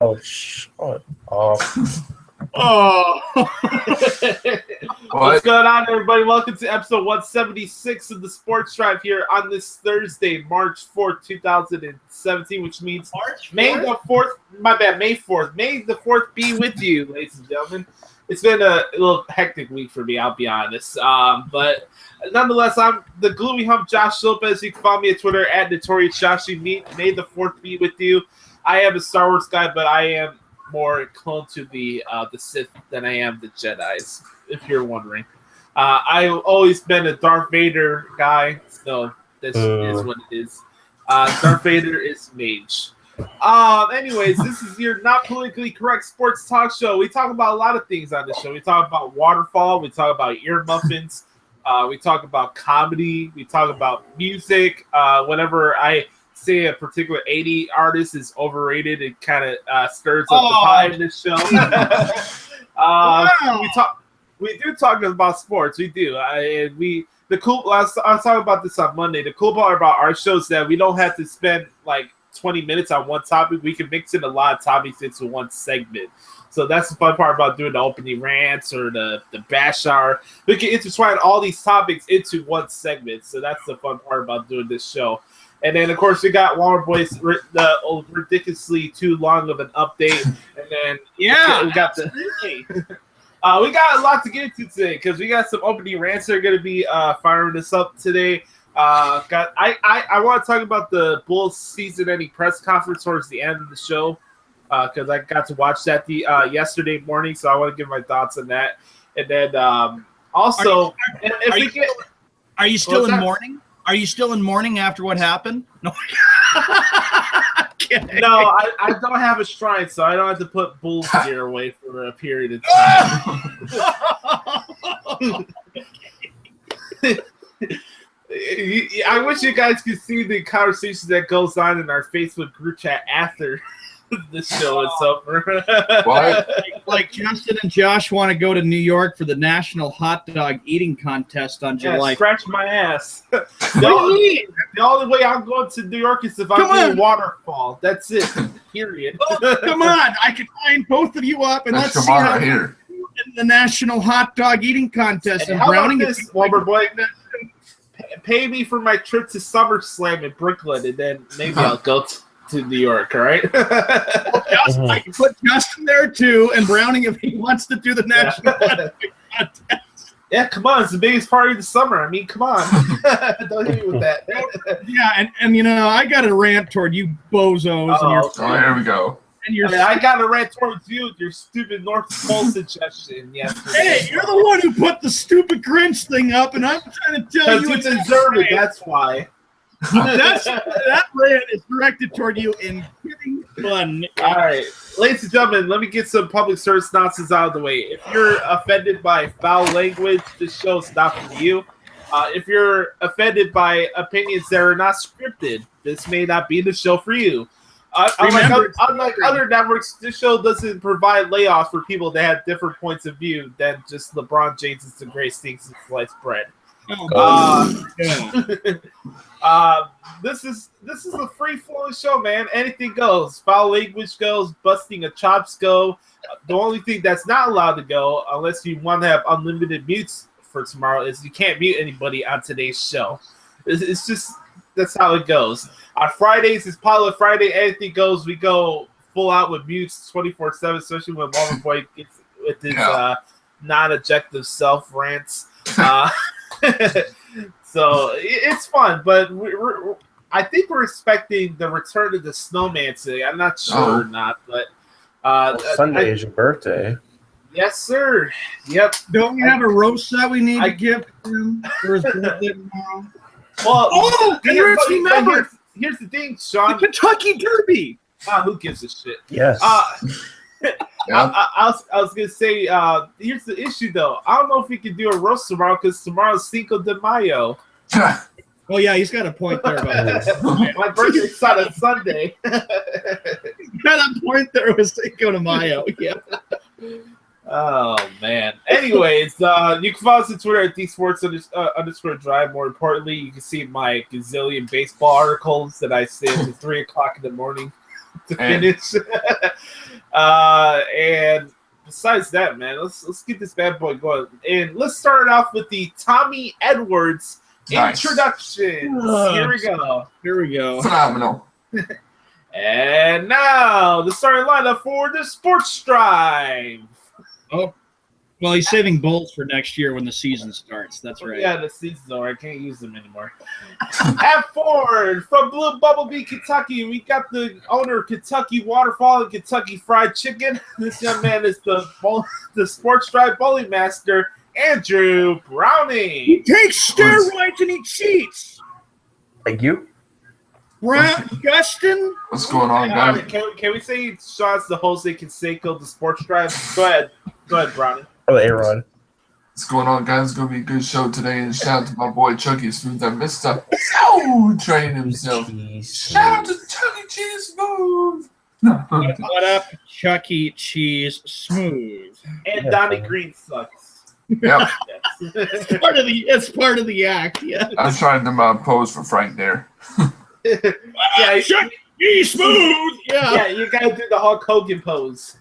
Oh, shut up. Oh. What's going on, everybody? Welcome to episode 176 of the Sports Drive here on this Thursday, March 4th, 2017, which means May the 4th. My bad, May 4th. May the 4th be with you, ladies and gentlemen. It's been a little hectic week for me, I'll be honest. But nonetheless, I'm the Gloomy Hump Josh Lopez. You can follow me on Twitter at Notorious Joshy. May the 4th be with you. I am a Star Wars guy, but I am more clone to the Sith than I am the Jedis, if you're wondering. I've always been a Darth Vader guy, so this is what it is. Darth Vader is mage. Anyways, this is your not politically correct sports talk show. We talk about a lot of things on this show. We talk about waterfall. We talk about ear muffins. We talk about comedy. We talk about music. Whenever I say a particular 80 artist is overrated, it kind of stirs up the pot in this show. Wow. We do talk about sports. We do. I was talking about this on Monday. The cool part about our show is that we don't have to spend like 20 minutes on one topic. We can mix in a lot of topics into one segment. So that's the fun part about doing the opening rants or the bash hour. We can intertwine all these topics into one segment. So that's the fun part about doing this show. And then, of course, we got Walmart Boys, the ridiculously too long of an update. And then, we got we got a lot to get into today because we got some opening rants that are going to be firing us up today. I want to talk about the Bulls season-ending press conference towards the end of the show because I got to watch that yesterday morning, so I want to give my thoughts on that. And then also, are you still in mourning? Are you still in mourning after what happened? No. No, I don't have a shrine, so I don't have to put Bulls gear away for a period of time. I wish you guys could see the conversation that goes on in our Facebook group chat after the show is over. What? Like Justin and Josh want to go to New York for the National Hot Dog Eating Contest on July. Scratch my ass. The only way I'm going to New York is if I'm doing waterfall. That's it. Period. Oh, come on. I can line both of you up and let's see how here. In the National Hot Dog Eating Contest. And Browning is Wilbur Boy. Pay me for my trip to SummerSlam in Brooklyn, and then maybe I'll go to New York, all right? I can put Justin there too, and Browning if he wants to do the national contest. Yeah, come on, it's the biggest party of the summer. I mean, come on. Don't hit me with that. Yeah, and you know, I got a rant toward you bozos. Here we go. And I got a rant towards you with your stupid North Pole suggestion yesterday. Hey, you're the one who put the stupid Grinch thing up, and I'm trying to tell you it's deserve it, that's why. That rant is directed toward you in kidding fun. All right, ladies and gentlemen, let me get some public service nonsense out of the way. If you're offended by foul language, this show is not for you. If you're offended by opinions that are not scripted, this may not be the show for you. Unlike other networks, this show doesn't provide layoffs for people that have different points of view than just LeBron James is the greatest things in sliced bread. This is a free flowing show, man. Anything goes. Foul language goes. Busting of chops go. The only thing that's not allowed to go, unless you want to have unlimited mutes for tomorrow, is you can't mute anybody on today's show. It's just that's how it goes. On Fridays, it's Pilot Friday. Anything goes. We go full out with mutes 24/7, especially when Walmart Boy gets with his non-objective self rants. So it's fun, but I think we're expecting the return of the snowman today. I'm not sure or not, but Sunday is your birthday. Yes, sir. Yep. Don't we have a roast that we need to give him for his birthday tomorrow? Well, here's the thing, Sean. The Kentucky Derby. Who gives a shit? Yes. I was gonna say, here's the issue though. I don't know if we can do a roast tomorrow because tomorrow's Cinco de Mayo. Oh yeah, he's got a point there about this. My birthday's on a Sunday. He's got a point there with Cinco de Mayo. Yeah. Oh man. Anyways, you can follow us on Twitter at @dsports_drive. More importantly, you can see my gazillion baseball articles that I stay until 3:00 in the morning to finish. And besides that, man, let's get this bad boy going. And let's start it off with the Tommy Edwards introduction. Here we go. Here we go. Phenomenal. And now the starting lineup for the Sports Drive. Oh, well, he's saving Bulls for next year when the season starts. That's right. Yeah, the season's over. I can't use them anymore. At Ford from Blue Bumblebee, Kentucky, we got the owner of Kentucky Waterfall and Kentucky Fried Chicken. This young man is the Sports Drive bowling master, Andrew Browning. He takes steroids and he cheats. Thank you. Justin? What's going on, guys? Can we say shots to Jose Canseco, the Sports Drive? Go ahead, Browning. Oh, Aaron. What's going on, guys? It's going to be a good show today. And shout out to my boy Chucky Smooth that missed up. Train himself. Shout out to Chucky Cheese Smooth. What up, Chucky Cheese Smooth? And Donnie Green sucks. Yep. It's part of the act, yeah. I was trying to pose for Frank there. Yeah, Chucky Cheese Smooth. Yeah, you gotta do the Hulk Hogan pose.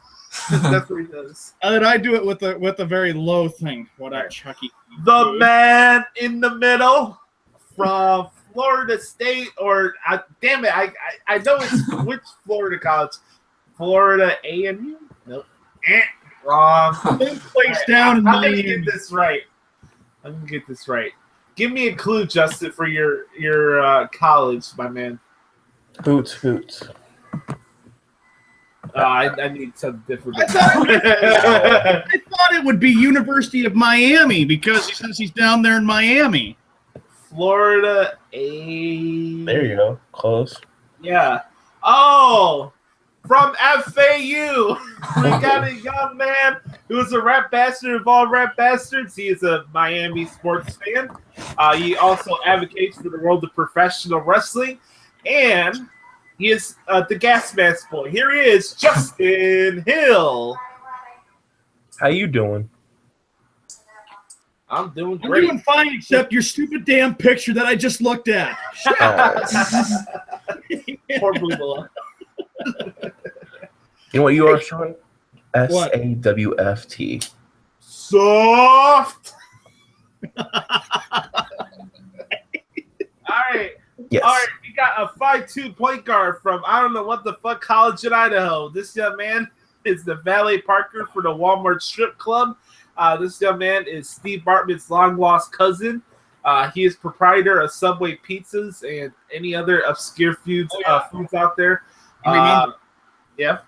That's what he does. And then I do it with a very low thing. What up, Chucky? The man in the middle from Florida State, or damn it, I know it's which Florida college? Florida A&U? Nope. Wrong. Place down in I'm gonna the get this right. Give me a clue, Justin, for your college, my man. Hoots. I need something different. I thought it would be University of Miami because since he's down there in Miami. Florida A. There you go. Close. Yeah. Oh, from FAU. We got a young man who is a rap bastard of all rap bastards. He is a Miami sports fan. He also advocates for the world of professional wrestling. And he is the gas mask boy. Here he is, Justin Hill. How you doing? I'm doing I'm great. doing fine, except your stupid damn picture that I just looked at. Poor Booba. You know what you are, Sean? What? SAWFT. Soft. All right. Yes. All right, we got a 5'2" point guard from I don't know what the fuck college in Idaho. This young man is the valet parker for the Walmart Strip Club. This young man is Steve Bartman's long-lost cousin. He is proprietor of Subway Pizzas and any other obscure foods out there. Yeah.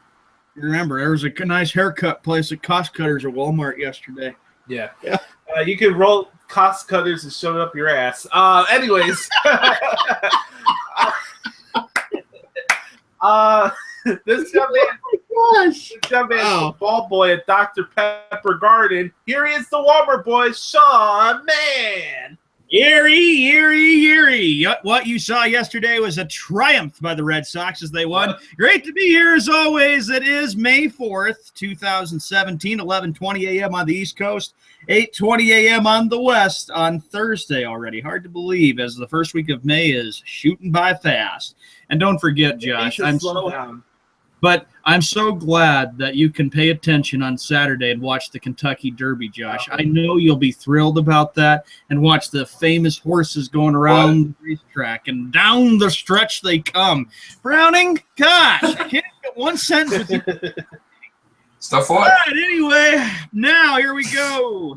Remember, there was a nice haircut place at Cost Cutters at Walmart yesterday. Yeah. You can roll cost cutters and shove it up your ass. Anyways. This young man is a ball boy at Dr. Pepper Garden. Here he is, the Walmart boy, Sean Man. Erie. What you saw yesterday was a triumph by the Red Sox as they won. Great to be here as always. It is May 4th, 2017, 11:20 a.m. on the East Coast, 8:20 a.m. on the West on Thursday already. Hard to believe as the first week of May is shooting by fast. And don't forget, Josh, I'm so glad that you can pay attention on Saturday and watch the Kentucky Derby, Josh. I know you'll be thrilled about that and watch the famous horses going around the racetrack and down the stretch they come. Browning, gosh, I can't get one sentence with you. Stuff All what? right, anyway, now here we go.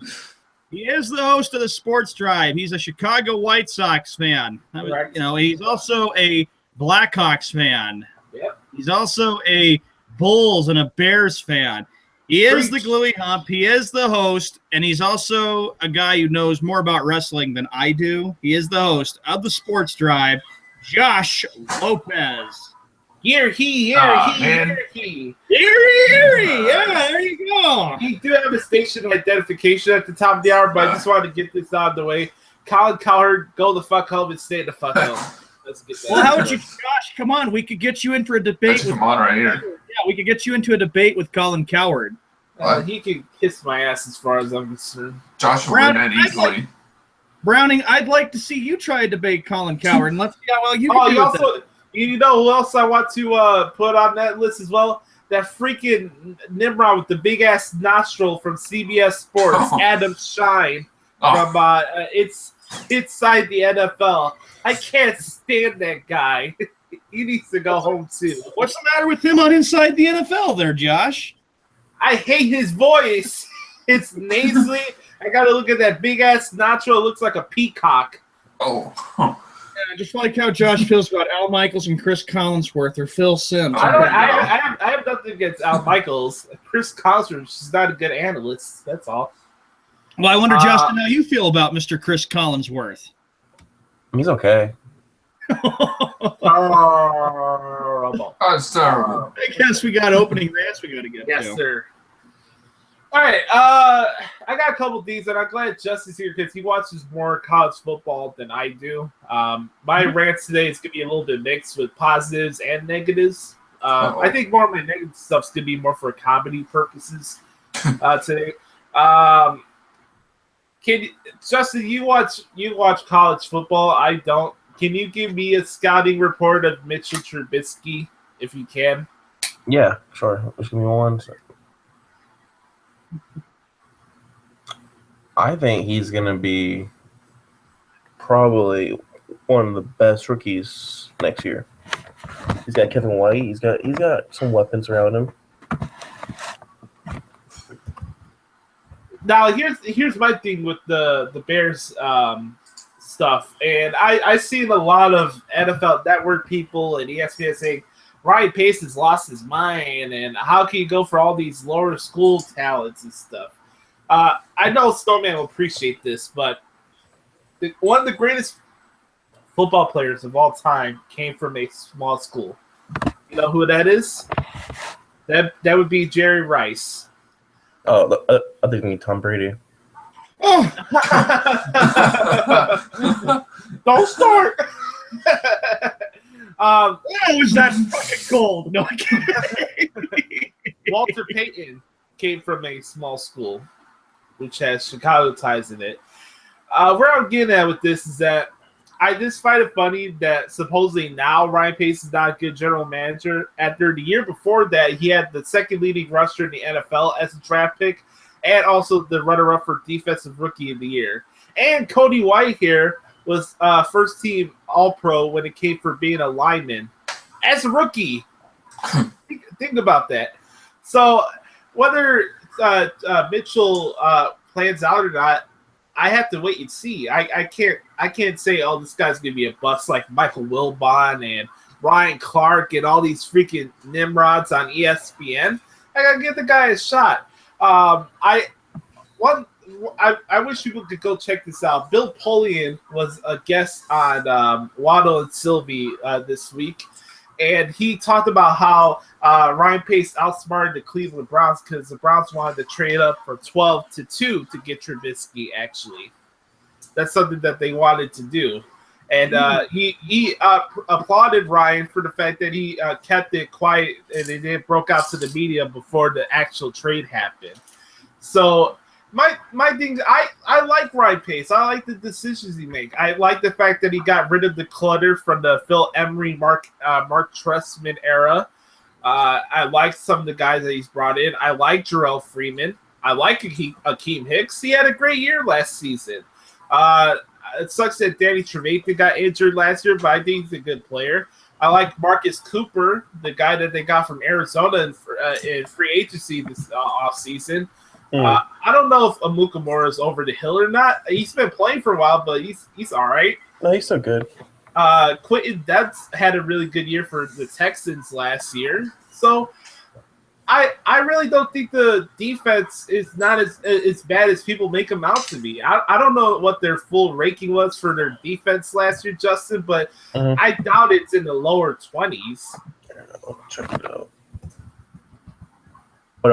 He is the host of the Sports Drive. He's a Chicago White Sox fan. He's also a Blackhawks fan. Yep. He's also a Bulls and a Bears fan. He is the Gluey Hump. He is the host, and he's also a guy who knows more about wrestling than I do. He is the host of the Sports Drive, Josh Lopez. Here he. Yeah, there you go. He do have a station identification at the top of the hour, but I just wanted to get this out of the way. Colin Cowherd, go the fuck home and stay the fuck home. Let's get that. Well, how would you, Josh? Come on, we could get you in for a debate. Come on, right here. Yeah, we could get you into a debate with Colin Cowherd. He can kiss my ass as far as I'm concerned. Josh will win that easily. Browning, I'd like to see you try to debate Colin Cowherd, and let's see how well you can do You know who else I want to put on that list as well? that freaking Nimrod with the big ass nostril from CBS Sports, Adam Shine from it's inside the NFL. I can't stand that guy. He needs to go home too. What's the matter with him on Inside the NFL there, Josh? I hate his voice. It's nasally. I gotta look at that big ass nostril. It looks like a peacock. Oh. Yeah, just like how Josh feels about Al Michaels and Chris Collinsworth or Phil Simms. I have nothing against Al Michaels. Chris Collinsworth is not a good analyst. That's all. Well, I wonder, Justin, how you feel about Mr. Chris Collinsworth. He's okay. Terrible. That's terrible. I guess we got opening rants we got to get to. Yes, sir. All right, I got a couple of these, and I'm glad Justin's here because he watches more college football than I do. My rants today is going to be a little bit mixed with positives and negatives. I think more of my negative stuff's going to be more for comedy purposes today. Justin, you watch college football. I don't. Can you give me a scouting report of Mitchell Trubisky, if you can? Yeah, sure. Just give me one second. I think he's going to be probably one of the best rookies next year. He's got Kevin White. He's got some weapons around him. Now, here's my thing with the Bears stuff, and I've seen a lot of NFL Network people and ESPN saying Ryan Pace has lost his mind, and how can you go for all these lower school talents and stuff? I know Snowman will appreciate this, but one of the greatest football players of all time came from a small school. You know who that is? That would be Jerry Rice. Oh, I think we need Tom Brady. Oh. Don't start. Was that fucking cold? No, I can't. Walter Payton came from a small school, which has Chicago ties in it. Where I'm getting at with this is that I just find it funny that supposedly now Ryan Pace is not a good general manager. After the year before that, he had the second leading rusher in the NFL as a draft pick and also the runner-up for Defensive Rookie of the Year. And Cody White here was first-team All-Pro when it came for being a lineman as a rookie. Think about that. So whether Mitchell plans out or not, I have to wait and see. I can't say, oh, this guy's gonna be a bust like Michael Wilbon and Ryan Clark and all these freaking Nimrods on ESPN. I gotta give the guy a shot. I wish people could go check this out. Bill Polian was a guest on Waddle and Sylvie this week, and he talked about how Ryan Pace outsmarted the Cleveland Browns because the Browns wanted to trade up for 12-2 to get Trubisky. Actually, that's something that they wanted to do, and he applauded Ryan for the fact that he kept it quiet and it didn't broke out to the media before the actual trade happened. So my thing, I like Ryan Pace. I like the decisions he makes. I like the fact that he got rid of the clutter from the Phil Emery, Mark Trestman era. I like some of the guys that he's brought in. I like Jarrell Freeman. I like Akeem Hicks. He had a great year last season. It sucks that Danny Trevathan got injured last year, but I think he's a good player. I like Marcus Cooper, the guy that they got from Arizona in free agency this offseason. I don't know if Amukamura is over the hill or not. He's been playing for a while, but he's all right. No, he's so good. Quentin Debs had a really good year for the Texans last year. So I really don't think the defense is not as bad as people make them out to be. I don't know what their full ranking was for their defense last year, Justin, but I doubt it's in the lower 20s. I don't know. Check it out. But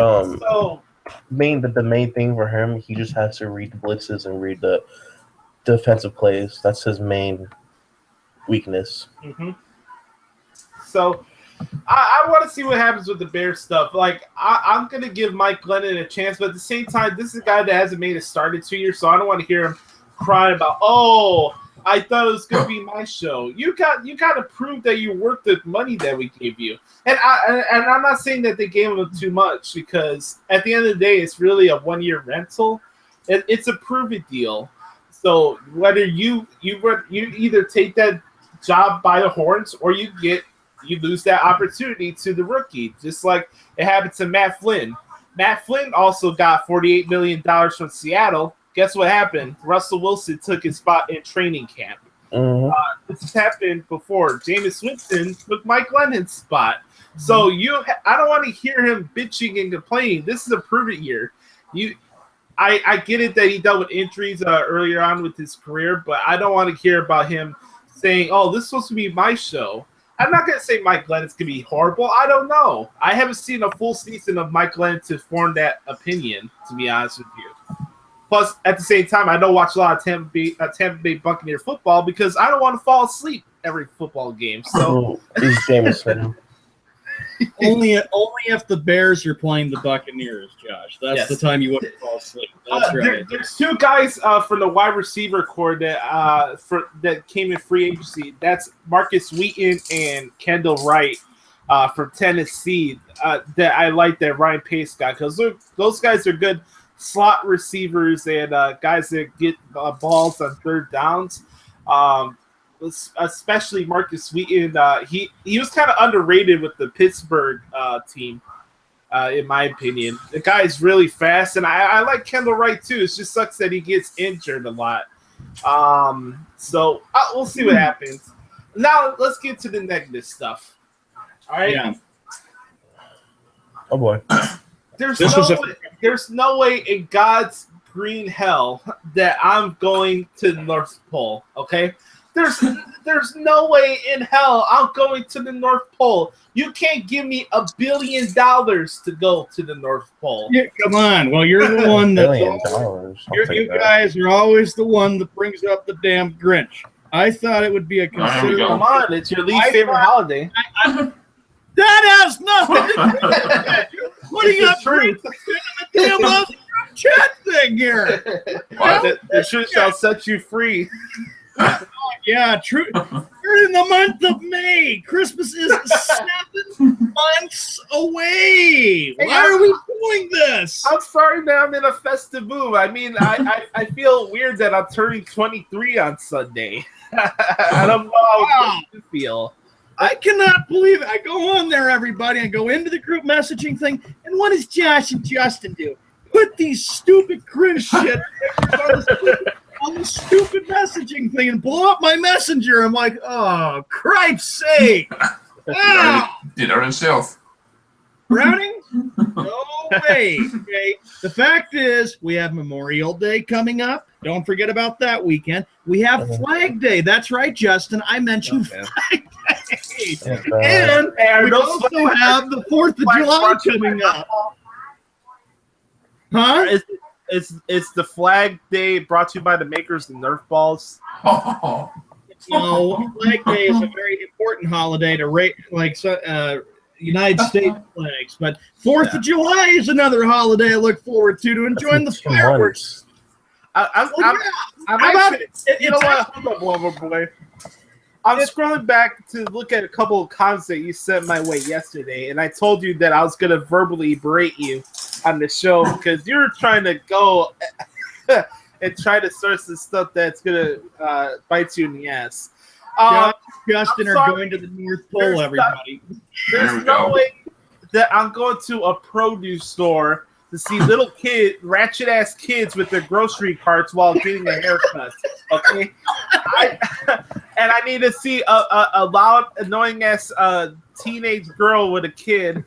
the main thing for him, he just has to read the blitzes and read the defensive plays. That's his main weakness. Mm-hmm. So I want to see what happens with the Bears stuff. Like, I'm going to give Mike Glennon a chance, but at the same time, this is a guy that hasn't made a start in 2 years, so I don't want to hear him crying about, I thought it was going to be my show. You got to prove that you're worth the money that we gave you. And I'm not saying that they gave him too much, because at the end of the day, it's really a 1-year rental. It's a prove-it deal. So whether you either take that job by the horns, or you lose that opportunity to the rookie, just like it happened to Matt Flynn. Matt Flynn also got $48 million from Seattle. Guess what happened? Russell Wilson took his spot in training camp. This has happened before. Jameis Winston took Mike Glennon's spot. So I don't want to hear him bitching and complaining. This is a prove-it year. I get it that he dealt with injuries earlier on with his career, but I don't want to hear about him saying, "Oh, this is supposed to be my show." I'm not going to say Mike Glennon's going to be horrible. I don't know. I haven't seen a full season of Mike Glennon to form that opinion, to be honest with you. Plus, at the same time, I don't watch a lot of Tampa Bay Buccaneer football because I don't want to fall asleep every football game. So he's Jameson. only if the Bears are playing the Buccaneers, Josh. That's the time you wouldn't fall asleep. That's right. There's two guys from the wide receiver core that came in free agency. That's Marcus Wheaton and Kendall Wright from Tennessee. That I like that Ryan Pace got, because those guys are good slot receivers and guys that get balls on third downs. Especially Marcus Wheaton. He was kind of underrated with the Pittsburgh team, in my opinion. The guy is really fast, and I like Kendall Wright too. It just sucks that he gets injured a lot. So we'll see what happens. Now let's get to the negative stuff. All right. Yeah. Oh boy. There's no way in God's green hell that I'm going to the North Pole. Okay. There's no way in hell I'm going to the North Pole. You can't give me $1 billion to go to the North Pole. Yeah, come on. Well, you're the one that you guys are always the one that brings up the damn Grinch. I thought it would be a considerable. Come on, it's your least favorite holiday. That has nothing to do with putting up the damn chat thing here. The truth shall set you free. Yeah, true. We're in the month of May. Christmas is 7 months away. Why are we doing this? I'm sorry that I'm in a festive mood. I mean, I feel weird that I'm turning 23 on Sunday. I don't know how you feel. I cannot believe it. I go on there, everybody. I go into the group messaging thing, and what does Josh and Justin do? Put these stupid cringe shit on the stupid messaging thing and blow up my messenger. I'm like, oh, Christ's sake. Did it himself. Browning? No way. Okay. The fact is, we have Memorial Day coming up. Don't forget about that weekend. We have Flag Day. That's right, Justin. I mentioned Flag Day. And we also have the 4th of July coming up. Huh? It's the Flag Day brought to you by the makers of Nerf balls. No, Flag Day is a very important holiday to rate, United States flags. But 4th of July is another holiday I look forward to enjoying the fireworks. I'm scrolling back to look at a couple of comments that you sent my way yesterday, and I told you that I was going to verbally berate you on the show because you're trying to go and try to source the stuff that's going to bite you in the ass. Justin are going to the North Pole, everybody. There's no way that I'm going to a produce store to see little ratchet-ass kids with their grocery carts while getting a haircut, okay? And I need to see a loud, annoying-ass teenage girl with a kid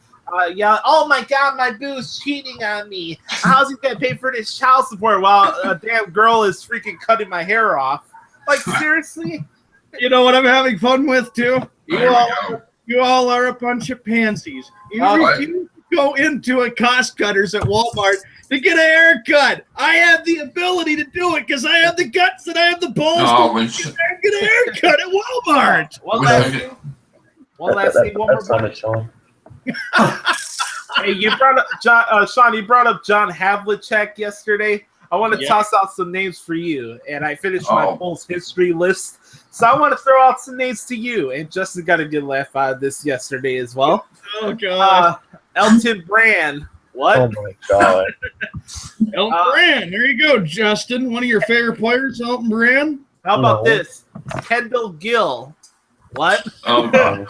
yell, "Oh my God, my boo's cheating on me. How's he going to pay for this child support while a damn girl is freaking cutting my hair off?" Like, seriously? You know what I'm having fun with, too? You all are a bunch of pansies. You refuse to go into a cost cutters at Walmart to get a haircut. I have the ability to do it because I have the guts and I have the balls to get a haircut at Walmart. One last thing, one more. Hey, you brought up Sean. You brought up John Havlicek yesterday. I want to toss out some names for you, and I finished my Bulls history list. So I want to throw out some names to you, and Justin got a good laugh out of this yesterday as well. Oh, God. Elton Brand. What? Oh, my God. Elton Brand. There you go, Justin. One of your favorite players, Elton Brand. How about this? Kendall Gill. What? Oh, God.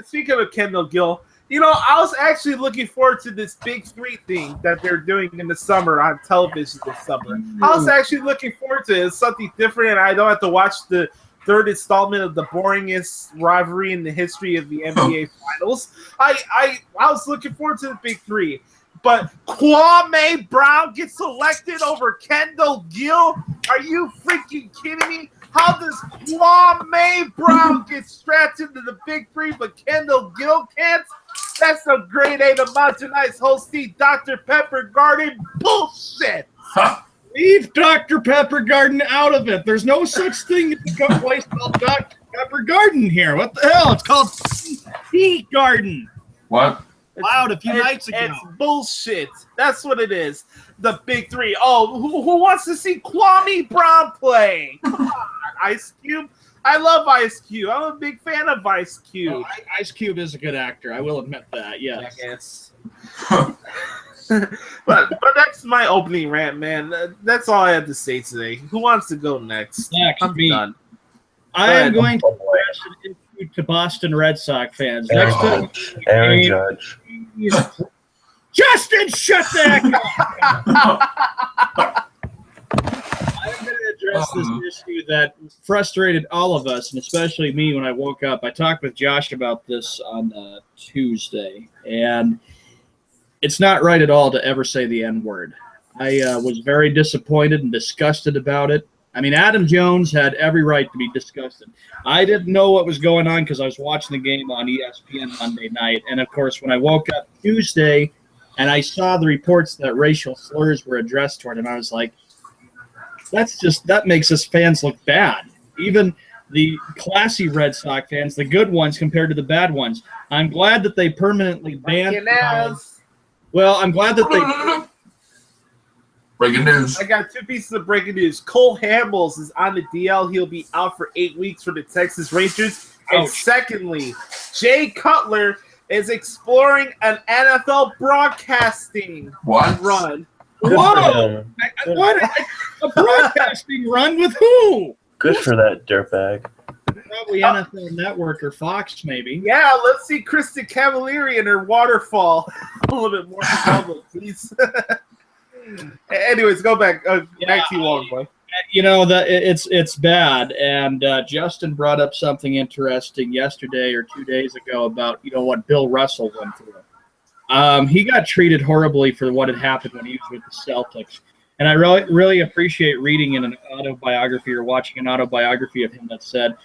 Speaking of Kendall Gill, I was actually looking forward to this Big 3 thing that they're doing in the summer on television this summer. I was actually looking forward to it. It's something different, and I don't have to watch the third installment of the boringest rivalry in the history of the NBA Finals. I was looking forward to the Big 3. But Kwame Brown gets selected over Kendall Gill? Are you freaking kidding me? How does Kwame Brown get strapped into the Big 3, but Kendall Gill can't? That's some grade A homogenized hosting Dr. Pepper Garden bullshit. Leave Dr. Pepper Garden out of it. There's no such thing as a place called Dr. Pepper Garden here. What the hell? It's called Tea Garden. What? Loud a few nights ago. It's bullshit. That's what it is. The Big 3. Oh, who wants to see Kwame Brown play? Come on, Ice Cube. I love Ice Cube. I'm a big fan of Ice Cube. Oh, Ice Cube is a good actor. I will admit that. Yes. Yes. but that's my opening rant, man. That's all I have to say today. Who wants to go next? I'm me. Done. I am going to pass it into to Boston Red Sox fans. Next time, Aaron Judge. Justin, shut that up. I'm going to address this issue that frustrated all of us, and especially me when I woke up. I talked with Josh about this on Tuesday, and it's not right at all to ever say the N-word. I was very disappointed and disgusted about it. I mean, Adam Jones had every right to be disgusted. I didn't know what was going on because I was watching the game on ESPN Monday night. And, of course, when I woke up Tuesday and I saw the reports that racial slurs were addressed toward him, I was like, that makes us fans look bad. Even the classy Red Sox fans, the good ones compared to the bad ones. I'm glad that they permanently banned. Well, I'm glad that they. Breaking news. I got 2 pieces of breaking news. Cole Hamels is on the DL. He'll be out for 8 weeks for the Texas Rangers. And secondly, Jay Cutler is exploring an NFL broadcasting run. Whoa! What? A broadcasting run with who? Good for that dirtbag. Probably NFL Network or Fox, maybe. Yeah, let's see Kristen Cavalieri and her waterfall a little bit more public, please. Anyways, go back. Back to you, Long Boy. It's bad, and Justin brought up something interesting yesterday or 2 days ago about what Bill Russell went through. He got treated horribly for what had happened when he was with the Celtics, and I really appreciate reading in an autobiography or watching an autobiography of him that said,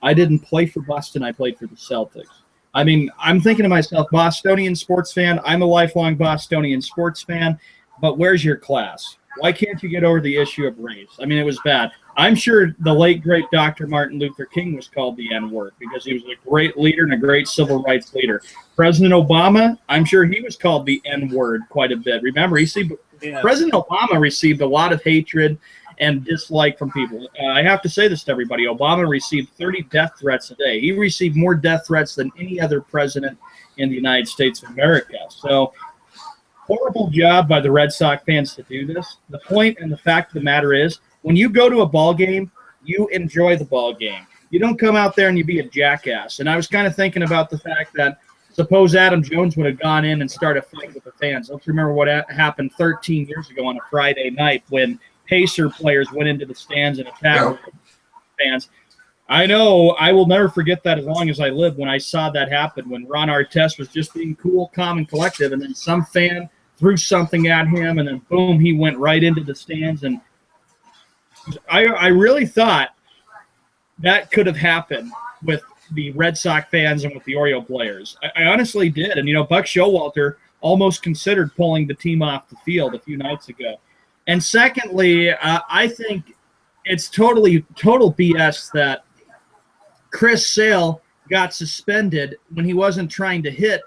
"I didn't play for Boston. I played for the Celtics." I mean, I'm thinking to myself, Bostonian sports fan. I'm a lifelong Bostonian sports fan. But where's your class? Why can't you get over the issue of race? I mean, it was bad. I'm sure the late, great Dr. Martin Luther King was called the N-word because he was a great leader and a great civil rights leader. President Obama, I'm sure he was called the N-word quite a bit. Remember, President Obama received a lot of hatred and dislike from people. I have to say this to everybody. Obama received 30 death threats a day. He received more death threats than any other president in the United States of America. So, horrible job by the Red Sox fans to do this. The point and the fact of the matter is, when you go to a ball game, you enjoy the ball game. You don't come out there and you be a jackass. And I was kind of thinking about the fact that suppose Adam Jones would have gone in and started a fight with the fans. Let's remember what happened 13 years ago on a Friday night when Pacer players went into the stands and attacked fans. I know I will never forget that as long as I live when I saw that happen, when Ron Artest was just being cool, calm, and collective, and then some fan threw something at him, and then boom, he went right into the stands. And I really thought that could have happened with the Red Sox fans and with the Oriole players. I honestly did. And, Buck Showalter almost considered pulling the team off the field a few nights ago. And secondly, I think it's total BS that Chris Sale got suspended when he wasn't trying to hit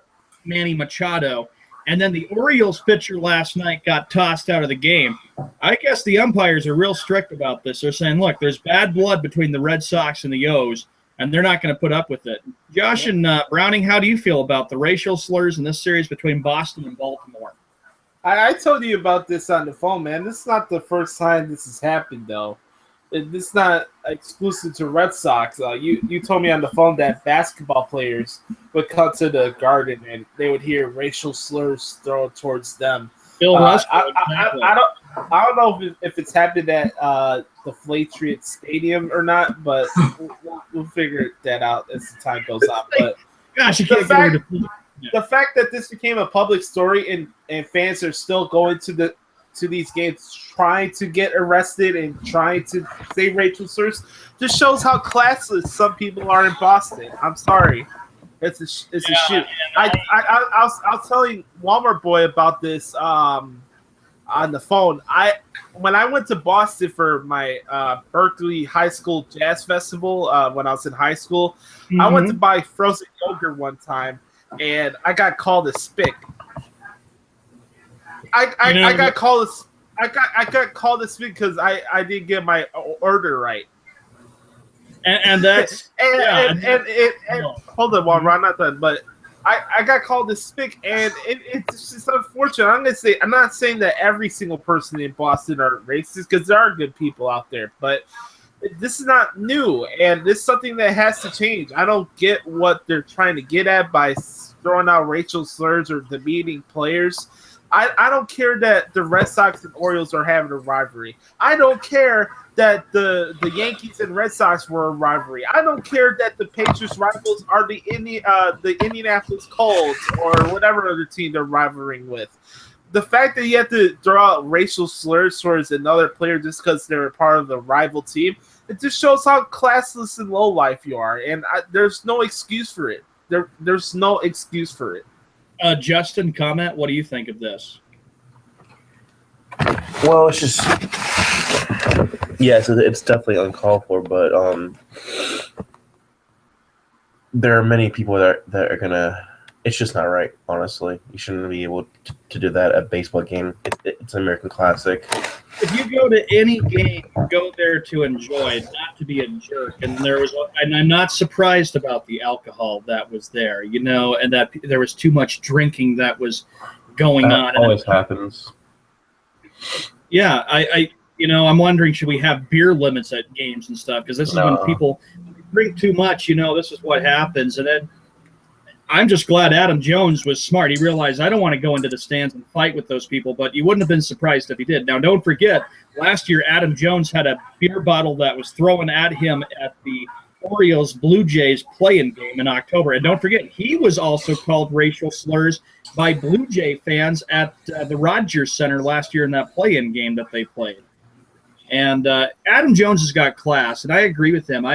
Manny Machado. and then the Orioles pitcher last night got tossed out of the game. I guess the umpires are real strict about this. They're saying, look, there's bad blood between the Red Sox and the O's, and they're not going to put up with it. Josh and Browning, how do you feel about the racial slurs in this series between Boston and Baltimore? I told you about this on the phone, man. This is not the first time this has happened, though. This is not exclusive to Red Sox. You told me on the phone that basketball players would come to the Garden and they would hear racial slurs thrown towards them. Bill Rusk, I don't know if it's happened at the Patriot Stadium or not, but we'll figure that out as the time goes on. But gosh, you can't get rid of the fact that this became a public story and fans are still going to these games trying to get arrested and trying to say racial slurs just shows how classless some people are in Boston. I'm sorry. It's a shoot. I'll tell you Walmart boy about this on the phone. When I went to Boston for my Berkeley High School Jazz Festival when I was in high school, I went to buy frozen yogurt one time and I got called a spick. I got called a spick because I didn't get my order right. And that's and hold on, while I'm not done, but I got called a spick, and it's just unfortunate. I'm not saying that every single person in Boston are racist, because there are good people out there, but this is not new, and this is something that has to change. I don't get what they're trying to get at by throwing out racial slurs or demeaning players. I don't care that the Red Sox and Orioles are having a rivalry. I don't care that the Yankees and Red Sox were a rivalry. I don't care that the Patriots rivals are the Indianapolis Colts or whatever other team they're rivaling with. The fact that you have to throw out racial slurs towards another player just because they're a part of the rival team, it just shows how classless and low life you are. And there's no excuse for it. There's no excuse for it. Justin, comment. What do you think of this? Well, it's just it's definitely uncalled for, but there are many people that are gonna. It's just not right. Honestly, you shouldn't be able to do that at a baseball game. It's an American classic. If you go to any game, go there to enjoy, not to be a jerk. And I'm not surprised about the alcohol that was there, and that there was too much drinking that was going on. That always happens. Yeah, I'm wondering, should we have beer limits at games and stuff? Because this is when people drink too much. This is what happens. And then I'm just glad Adam Jones was smart. He realized, I don't want to go into the stands and fight with those people, but you wouldn't have been surprised if he did. Now, don't forget, last year Adam Jones had a beer bottle that was thrown at him at the Orioles Blue Jays play-in game in October. And don't forget, he was also called racial slurs by Blue Jay fans at the Rogers Center last year in that play-in game that they played. And Adam Jones has got class, and I agree with him.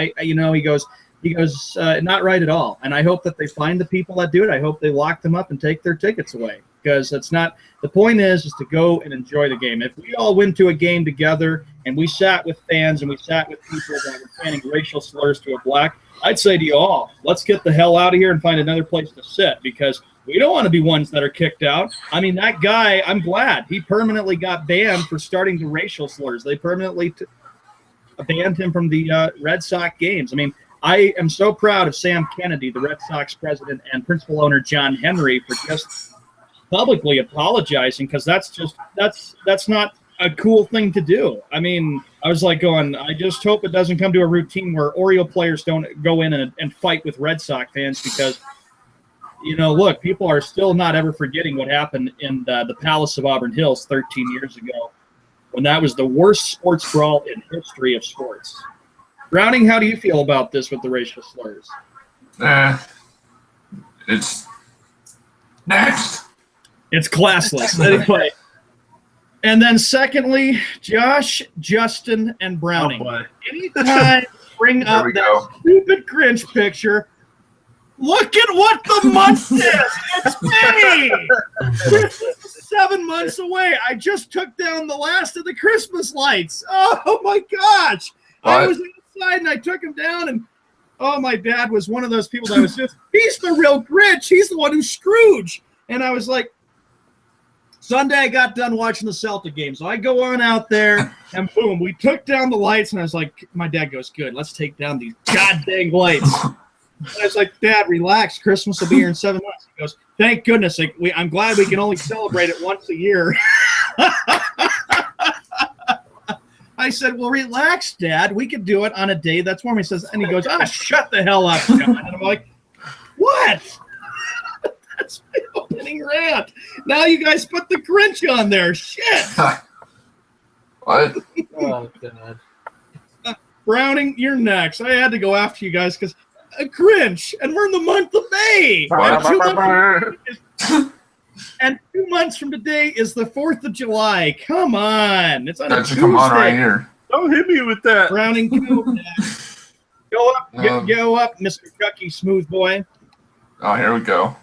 He goes, not right at all. And I hope that they find the people that do it. I hope they lock them up and take their tickets away, because that's not the point. Is to go and enjoy the game. If we all went to a game together and we sat with fans and we sat with people that were chanting racial slurs to a black, I'd say to you all, let's get the hell out of here and find another place to sit, because we don't want to be ones that are kicked out. I mean, that guy, I'm glad he permanently got banned for starting the racial slurs. They permanently banned him from the Red Sox games. I mean, I am so proud of Sam Kennedy, the Red Sox president, and principal owner John Henry for just publicly apologizing, because that's not a cool thing to do. I mean, I was like going, I just hope it doesn't come to a routine where Oriole players don't go in and fight with Red Sox fans, because, look, people are still not ever forgetting what happened in the Palace of Auburn Hills 13 years ago, when that was the worst sports brawl in history of sports. Browning, how do you feel about this with the racial slurs? It's next. It's classless. Anyway. And then secondly, Josh, Justin, and Browning. Oh, anytime bring up that stupid Grinch picture, look at what the month is. It's May. Christmas is 7 months away. I just took down the last of the Christmas lights. Oh, my gosh. I was inside and I took him down, and my dad was one of those people that was just, he's the real Grinch. He's the one who's Scrooge. And I was like, Sunday, I got done watching the Celtic game. So I go on out there, and boom, we took down the lights. And I was like, my dad goes, good, let's take down these goddamn lights. And I was like, Dad, relax. Christmas will be here in 7 months. He goes, thank goodness. Like, I'm glad we can only celebrate it once a year. I said, well, relax, Dad. We could do it on a day that's warm. He says, and he goes, shut the hell up, John. And I'm like, what? That's my opening rant. Now you guys put the Grinch on there. Shit. What? Oh, God. Browning, you're next. I had to go after you guys because a Grinch, and we're in the month of May. And 2 months from today is the 4th of July. Come on. It's on a Tuesday. Come on right here. Don't hit me with that. Browning, go up, go up, Mr. Chucky Smooth Boy. Oh, here we go.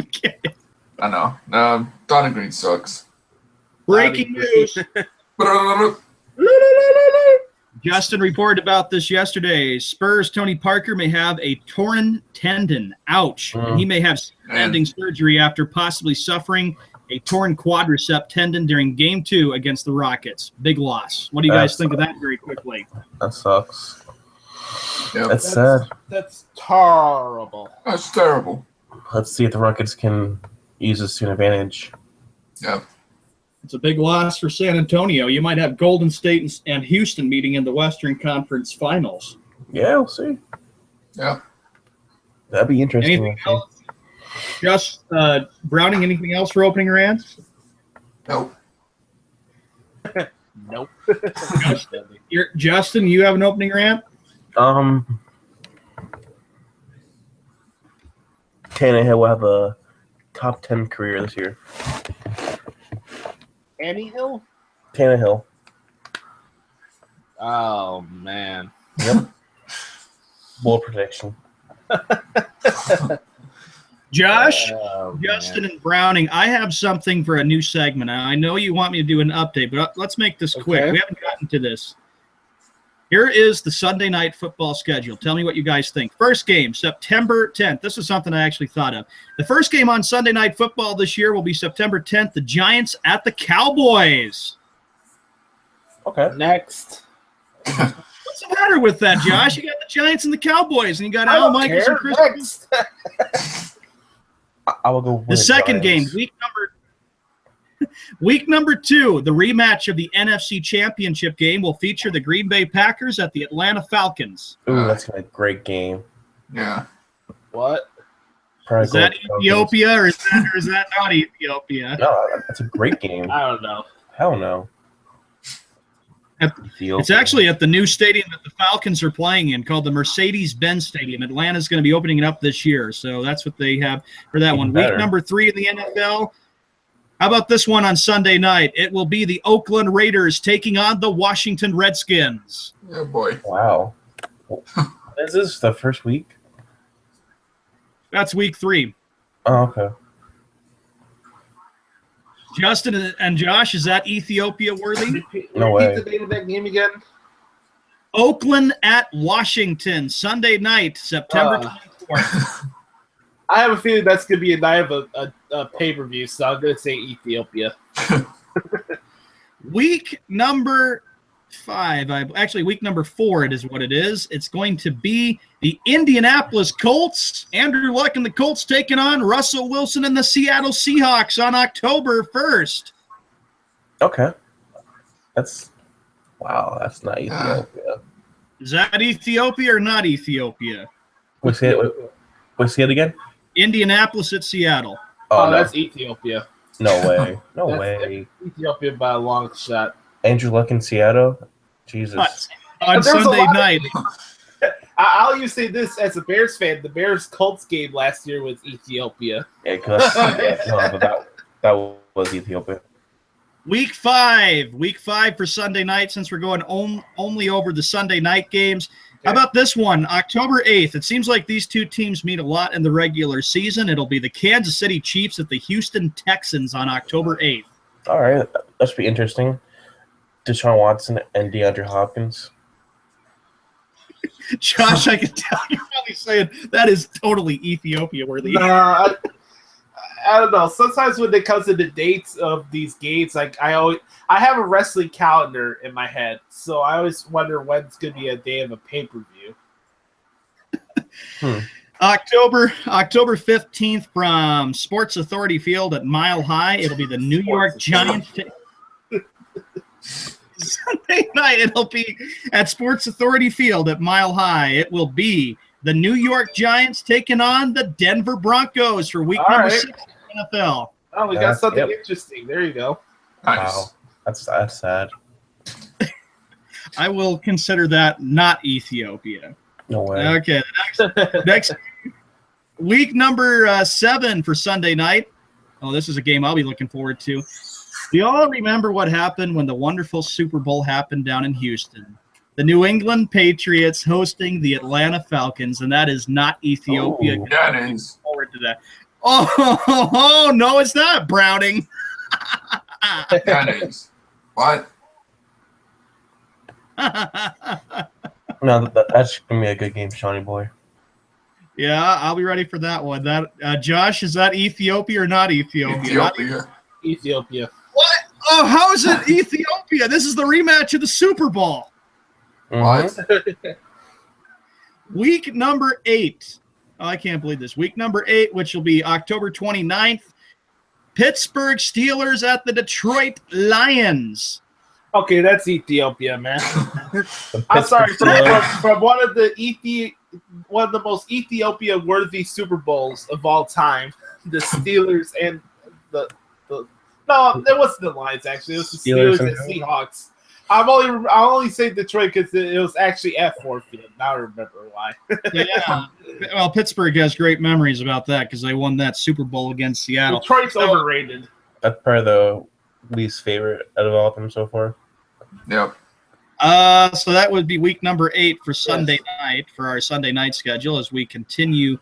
Okay. I know. Donna Green sucks. Breaking news. Justin reported about this yesterday. Spurs' Tony Parker may have a torn tendon. Ouch. And he may have ending surgery after possibly suffering a torn quadricep tendon during Game 2 against the Rockets. Big loss. What do you guys think of that very quickly? That sucks. Yep. That's sad. That's terrible. That's terrible. Let's see if the Rockets can use this to an advantage. Yep. It's a big loss for San Antonio. You might have Golden State and Houston meeting in the Western Conference Finals. Yeah, we'll see. Yep. That'd be interesting. Anything else? Just Browning, anything else for opening rants? Nope. Nope. Justin, you have an opening rant? Tannehill will have a top 10 career this year. Hill? Tannehill. Oh, man. Yep. Bold prediction. Josh, Oh, Justin, man. and Browning, I have something for a new segment. I know you want me to do an update, but let's make this quick. Okay. We haven't gotten to this. Here is the Sunday night football schedule. Tell me what you guys think. First game, September 10th. This is something I actually thought of. The first game on Sunday night football this year will be September 10th. The Giants at the Cowboys. Okay. Next. What's the matter with that, Josh? You got the Giants and the Cowboys, and you got I Al don't Michaels care. and Chris. Next. I will go with The second Giants. game, week number 2, the rematch of the NFC Championship game will feature the Green Bay Packers at the Atlanta Falcons. Ooh, that's gonna be a great game. Yeah. What? Probably Is that go with the Falcons. Ethiopia or is that not Ethiopia? No, that's a great game. I don't know. Hell no. It's actually at the new stadium that the Falcons are playing in called the Mercedes-Benz Stadium. Atlanta's going to be opening it up this year, so that's what they have for that one. Better. Week number 3 in the NFL. How about this one on Sunday night? It will be the Oakland Raiders taking on the Washington Redskins. Yeah, boy. Wow. Is this the first week? That's week 3. Oh, okay. Justin and Josh, is that Ethiopia worthy? No way. Repeat the date of that game again. Oakland at Washington, Sunday night, September 24th. I have a feeling that's going to be a night of a pay-per-view, so I'm going to say Ethiopia. Week number 5, week number 4 it is what it is. It's going to be the Indianapolis Colts. Andrew Luck and the Colts taking on Russell Wilson and the Seattle Seahawks on October 1st. Okay. That's not Ethiopia. Is that Ethiopia or not Ethiopia? Wait, say it again? Indianapolis at Seattle. Oh, no. That's Ethiopia. No way. No That's way. Ethiopia by a long shot. Andrew Luck in Seattle? Jesus. On There's a Sunday lot of- night. I'll even say this as a Bears fan: the Bears Colts game last year was Ethiopia. Yeah, but that was Ethiopia. Week 5 for Sunday night, since we're going only over the Sunday night games. How about this one, October 8th? It seems like these two teams meet a lot in the regular season. It'll be the Kansas City Chiefs at the Houston Texans on October 8th. All right. That should be interesting. Deshaun Watson and DeAndre Hopkins. Josh, I can tell you're probably saying that is totally Ethiopia worthy. I I don't know. Sometimes when it comes to the dates of these games, like I have a wrestling calendar in my head, so I always wonder when it's going to be a day of a pay-per-view. October 15th from Sports Authority Field at Mile High. It'll be the New York Giants. Sunday night, it'll be at Sports Authority Field at Mile High. It will be the New York Giants taking on the Denver Broncos for week number 6 of the NFL. Oh, we got something interesting. There you go. Nice. Wow, that's sad. I will consider that not Ethiopia. No way. Okay, next week number 7 for Sunday night. Oh, this is a game I'll be looking forward to. Do you all remember what happened when the wonderful Super Bowl happened down in Houston? The New England Patriots hosting the Atlanta Falcons, and that is not Ethiopia. Oh, yeah, it is. Forward to that. Oh, no, it's not, Browning. Yeah, it is. What? No, that's gonna be a good game, Shawnee boy. Yeah, I'll be ready for that one. That Josh, is that Ethiopia or not Ethiopia? Ethiopia. What? Oh, how is it Ethiopia? This is the rematch of the Super Bowl. What? Week number 8. Oh, I can't believe this. Week number 8, which will be October 29th. Pittsburgh Steelers at the Detroit Lions. Okay, that's Ethiopia, man. I'm sorry, from one of the most Ethiopia-worthy Super Bowls of all time, the Steelers and the no, it wasn't the Lions actually. It was the Steelers and Seahawks. I only say Detroit because it was actually at Ford Field. Now I remember why. Yeah. Well, Pittsburgh has great memories about that because they won that Super Bowl against Seattle. Detroit's overrated. That's probably the least favorite out of all of them so far. Yep. So that would be week number 8 for Sunday night, for our Sunday night schedule. As we continue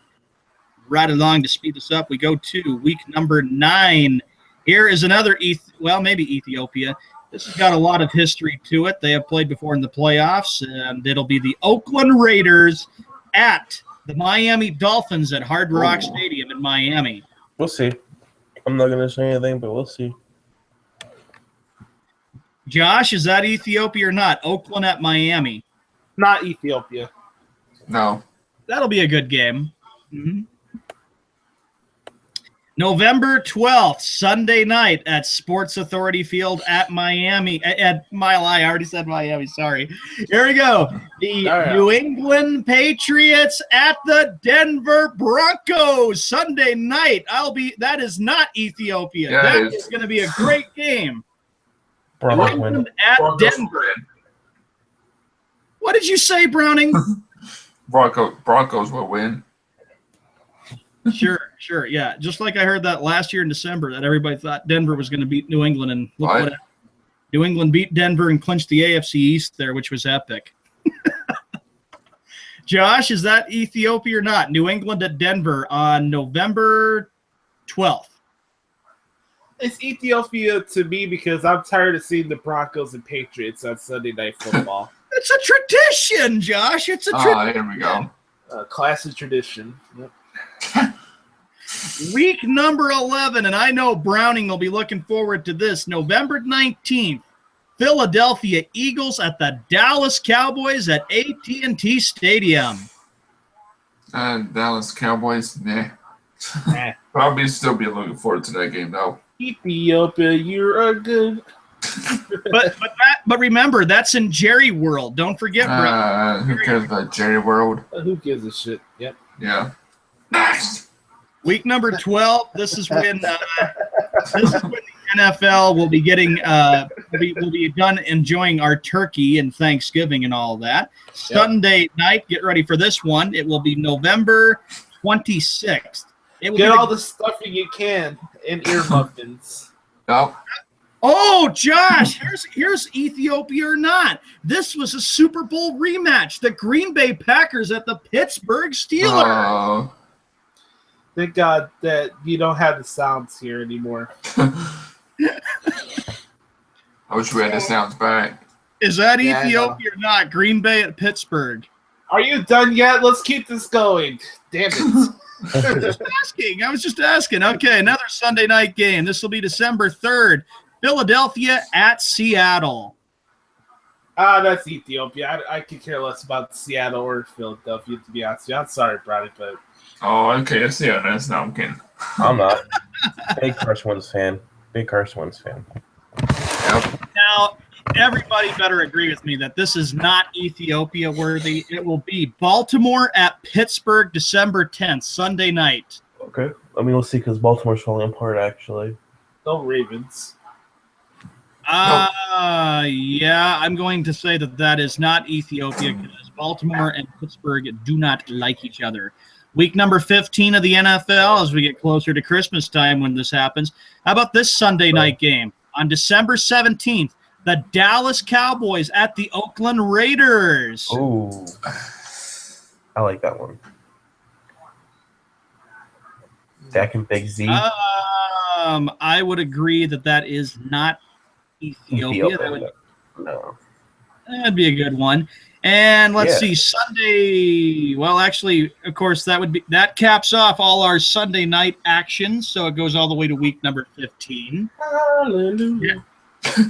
right along to speed this up, we go to week number 9. Here is another, maybe Ethiopia. This has got a lot of history to it. They have played before in the playoffs, and it'll be the Oakland Raiders at the Miami Dolphins at Hard Rock Stadium in Miami. We'll see. I'm not going to say anything, but we'll see. Josh, is that Ethiopia or not? Oakland at Miami. Not Ethiopia. No. That'll be a good game. Mm-hmm. November 12th, Sunday night at Sports Authority Field at Miami. At Mile High. I already said Miami. Sorry. Here we go. The New England Patriots at the Denver Broncos. Sunday night. That is not Ethiopia. Yeah, that is going to be a great game. Broncos win. At Denver. What did you say, Browning? Broncos will win. Sure, yeah. Just like I heard that last year in December that everybody thought Denver was going to beat New England, and look what happened. New England beat Denver and clinched the AFC East there, which was epic. Josh, is that Ethiopia or not? New England at Denver on November 12th. It's Ethiopia to me because I'm tired of seeing the Broncos and Patriots on Sunday Night Football. It's a tradition, Josh. It's a tradition. There we go. Classic tradition. Yep. Week number 11, and I know Browning will be looking forward to this. November 19th, Philadelphia Eagles at the Dallas Cowboys at AT&T Stadium. Dallas Cowboys, nah. Probably still be looking forward to that game, though. Ethiopia, you're a good. but remember, that's in Jerry World. Don't forget, bro. Who cares about Jerry World? Who gives a shit? Yep. Yeah. Next. Week number 12. This is when the NFL will be getting we'll be done enjoying our turkey and Thanksgiving and all that. Yep. Sunday night, get ready for this one. It will be November 26th. Get all the stuffing you can in ear muffins. No. Oh, Josh, here's Ethiopia or not. This was a Super Bowl rematch. The Green Bay Packers at the Pittsburgh Steelers. Thank God that you don't have the sounds here anymore. I wish we had the sounds back. Is that Ethiopia or not? Green Bay at Pittsburgh. Are you done yet? Let's keep this going. Damn it. I was just asking. Okay, another Sunday night game. This will be December 3rd. Philadelphia at Seattle. That's Ethiopia. I could care less about Seattle or Philadelphia, to be honest with you. I'm sorry, Brady, but... Oh, okay. I see how that's now. I'm kidding. I'm not. Big Carson Wentz fan. Big Carson Wentz fan. Yep. Now, everybody better agree with me that this is not Ethiopia worthy. It will be Baltimore at Pittsburgh, December 10th, Sunday night. Okay. I mean, we'll see because Baltimore's falling apart, actually. No Ravens. Yeah, I'm going to say that is not Ethiopia because Baltimore and Pittsburgh do not like each other. Week number 15 of the NFL as we get closer to Christmas time when this happens. How about this Sunday night game? On December 17th, the Dallas Cowboys at the Oakland Raiders. Oh, I like that one. Dak and Big Z. I would agree that is not Ethiopia. No. That'd be a good one. And let's see, Sunday. Well, actually, of course, that caps off all our Sunday night actions. So it goes all the way to week number 15. Hallelujah. Yeah.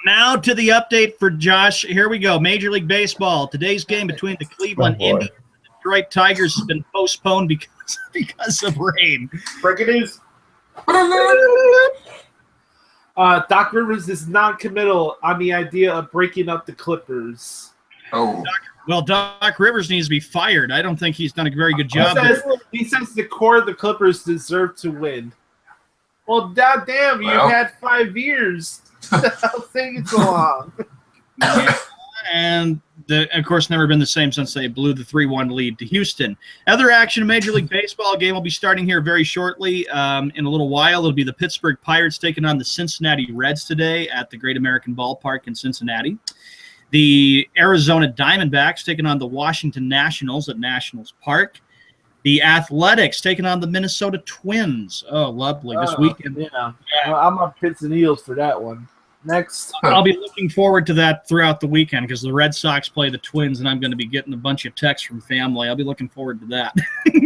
Now to the update for Josh. Here we go. Major League Baseball. Today's game between the Cleveland Indians and the Detroit Tigers has been postponed because of rain. Breaking news. Doc Rivers is non-committal on the idea of breaking up the Clippers. Oh. Doc Rivers needs to be fired. I don't think he's done a very good job. He says the core of the Clippers deserve to win. Well, goddamn, you had 5 years. I'll take it so long. Yeah. And, of course, never been the same since they blew the 3-1 lead to Houston. Other action in Major League Baseball game will be starting here very shortly. In a little while, it'll be the Pittsburgh Pirates taking on the Cincinnati Reds today at the Great American Ballpark in Cincinnati. The Arizona Diamondbacks taking on the Washington Nationals at Nationals Park. The Athletics taking on the Minnesota Twins. Oh, lovely. This weekend. Yeah. I'm on Pits and Eels for that one. Next. I'll be looking forward to that throughout the weekend because the Red Sox play the Twins, and I'm going to be getting a bunch of texts from family. I'll be looking forward to that.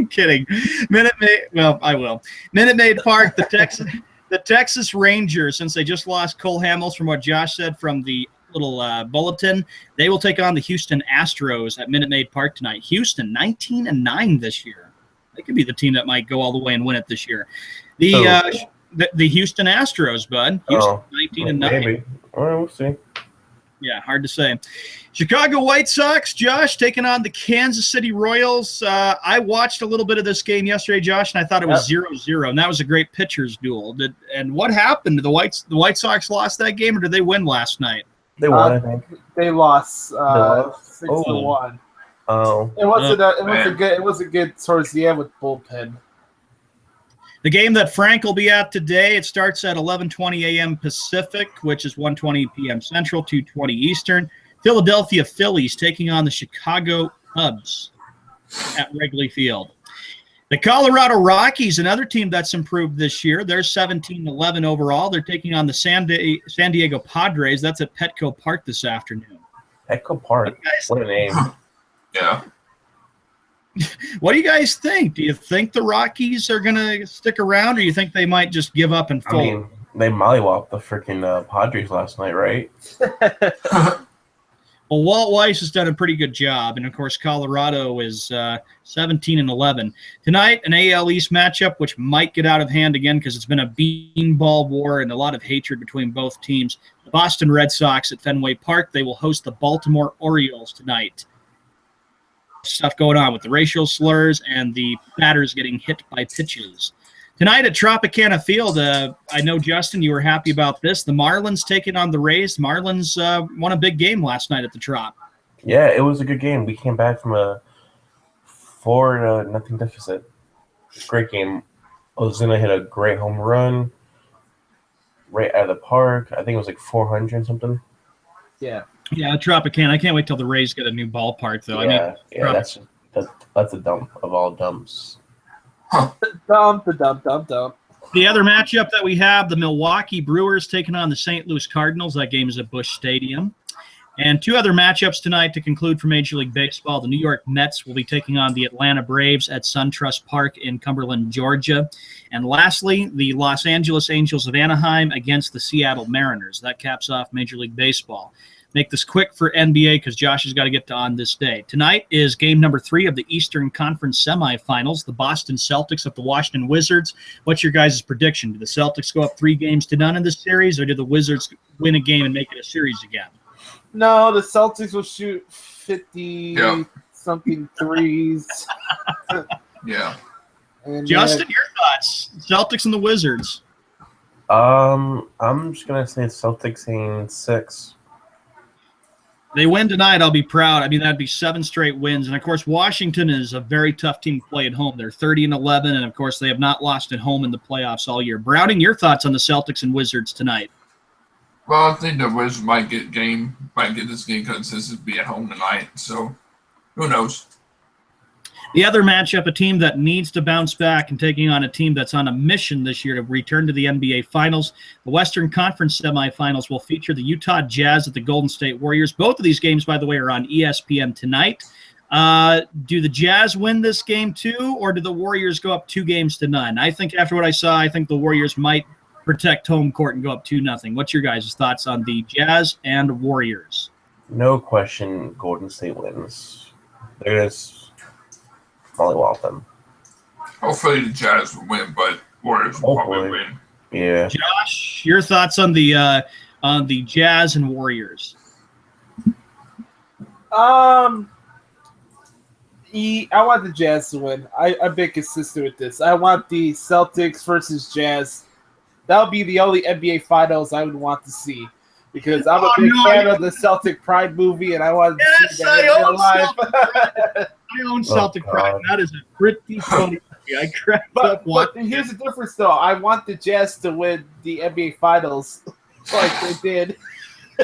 Kidding. I will. Minute Maid Park, the Texas Rangers, since they just lost Cole Hamels from what Josh said from the little bulletin, they will take on the Houston Astros at Minute Maid Park tonight. Houston, 19-9 this year. They could be the team that might go all the way and win it this year. The Houston Astros, bud. Houston, 19-9. Maybe. All right, we'll see. Yeah, hard to say. Chicago White Sox, Josh, taking on the Kansas City Royals. I watched a little bit of this game yesterday, Josh, and I thought it was 0-0, and that was a great pitcher's duel. And what happened? The White Sox lost that game, or did they win last night? They won, I think. They lost 6-1. Oh. It was a good towards the end with bullpen. The game that Frank will be at today, it starts at 11:20 a.m. Pacific, which is 1:20 p.m. Central, 2:20 Eastern. Philadelphia Phillies taking on the Chicago Cubs at Wrigley Field. The Colorado Rockies, another team that's improved this year, they're 17-11 overall. They're taking on the San Diego Padres. That's at Petco Park this afternoon. Petco Park. What a name. Yeah. What do you guys think? Do you think the Rockies are going to stick around, or do you think they might just give up and fold? I mean, they mollywopped the freaking Padres last night, right? Well, Walt Weiss has done a pretty good job, and, of course, Colorado is 17-11. Tonight, an AL East matchup, which might get out of hand again because it's been a beanball war and a lot of hatred between both teams. The Boston Red Sox at Fenway Park, they will host the Baltimore Orioles tonight. Stuff going on with the racial slurs and the batters getting hit by pitches. Tonight at Tropicana Field, I know, Justin, you were happy about this. The Marlins taking on the Rays. Marlins won a big game last night at the Trop. Yeah, it was a good game. We came back from a 4-0 deficit. Great game. Ozuna hit a great home run right out of the park. I think it was like 400 something. Yeah. Yeah, Tropicana. I can't wait till the Rays get a new ballpark, though. That's a dump of all dumps. Dump. The other matchup that we have, the Milwaukee Brewers taking on the St. Louis Cardinals. That game is at Busch Stadium. And two other matchups tonight to conclude for Major League Baseball. The New York Mets will be taking on the Atlanta Braves at SunTrust Park in Cumberland, Georgia. And lastly, the Los Angeles Angels of Anaheim against the Seattle Mariners. That caps off Major League Baseball. Make this quick for NBA because Josh has got to get to on this day. Tonight is game number 3 of the Eastern Conference semifinals, the Boston Celtics of the Washington Wizards. What's your guys' prediction? Do the Celtics go up 3-0 in this series, or do the Wizards win a game and make it a series again? No, the Celtics will shoot 50-something threes. Yeah. And Justin, your thoughts? Celtics and the Wizards. I'm just gonna say Celtics in 6. They win tonight, I'll be proud. I mean, that'd be 7 straight wins. And, of course, Washington is a very tough team to play at home. They're 30-11, and, of course, they have not lost at home in the playoffs all year. Browning, your thoughts on the Celtics and Wizards tonight? Well, I think the Wizards might get this game because this would be at home tonight. So, who knows? The other matchup, a team that needs to bounce back and taking on a team that's on a mission this year to return to the NBA Finals. The Western Conference semifinals will feature the Utah Jazz at the Golden State Warriors. Both of these games, by the way, are on ESPN tonight. Do the Jazz win this game too, or do the Warriors go up 2-0? I think after what I saw, I think the Warriors might protect home court and go up 2-0. What's your guys' thoughts on the Jazz and Warriors? No question, Golden State wins. They're just mollywop them. Hopefully the Jazz will win, but Warriors will probably win. Yeah. Josh, your thoughts on the Jazz and Warriors? I want the Jazz to win. I've been consistent with this. I want the Celtics versus Jazz. That would be the only NBA Finals I would want to see, because I'm a big fan of the Celtic Pride movie, and I want to see that in real life. I own Celtic Pride. That is a pretty funny movie. I cracked up watching. But here's the difference, though. I want the Jazz to win the NBA Finals like they did.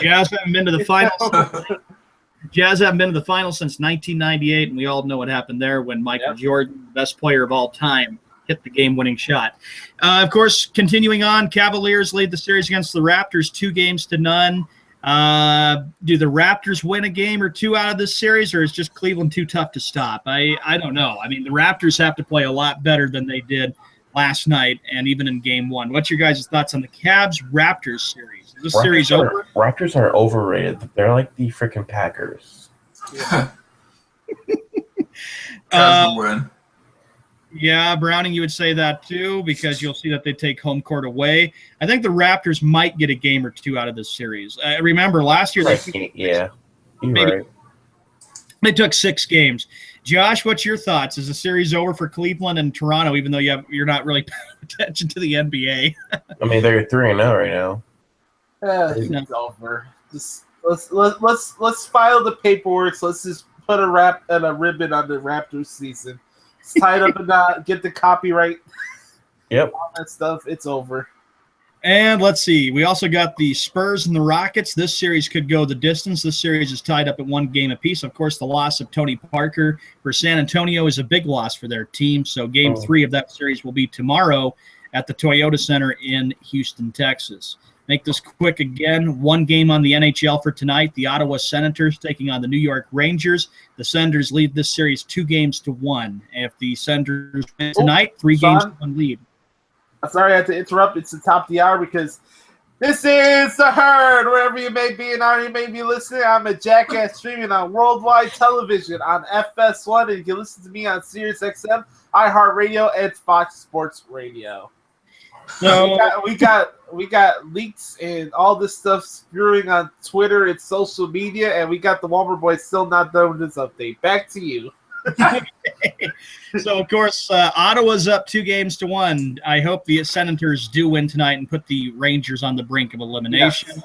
Jazz haven't been to the finals. Jazz haven't been to the finals since 1998, and we all know what happened there when Michael Jordan, the best player of all time, hit the game-winning shot. Of course, continuing on, Cavaliers lead the series against the Raptors 2-0. Do the Raptors win a game or two out of this series, or is just Cleveland too tough to stop? I don't know. I mean, the Raptors have to play a lot better than they did last night and even in Game 1. What's your guys' thoughts on the Cavs-Raptors series? Is this series over? Raptors are overrated. They're like the freaking Packers. Yeah. Cavs will win. Yeah, Browning, you would say that too, because you'll see that they take home court away. I think the Raptors might get a game or two out of this series. Remember, last year they took 6 games. Josh, what's your thoughts? Is the series over for Cleveland and Toronto, even though you're not really paying attention to the NBA? I mean, they're 3-0 right now. It's over. Just let's file the paperwork. Let's just put a ribbon on the Raptors season. Tie it up and get the copyright. Yep. All that stuff. It's over. And let's see. We also got the Spurs and the Rockets. This series could go the distance. This series is tied up at 1 game apiece. Of course, the loss of Tony Parker for San Antonio is a big loss for their team. So Game 3 of that series will be tomorrow at the Toyota Center in Houston, Texas. Make this quick again. 1 game on the NHL for tonight. The Ottawa Senators taking on the New York Rangers. The Senators lead this series 2-1. If the Senators win tonight, 3-1 lead. I'm sorry I had to interrupt. It's the top of the hour because this is The Herd. Wherever you may be and how you may be listening, I'm a jackass streaming on worldwide television on FS1, and you can listen to me on SiriusXM, iHeartRadio, and Fox Sports Radio. So we got leaks and all this stuff spewing on Twitter and social media, and we got the Walmart Boys still not done with this update. Back to you. So, of course, Ottawa's up 2-1. I hope the Senators do win tonight and put the Rangers on the brink of elimination.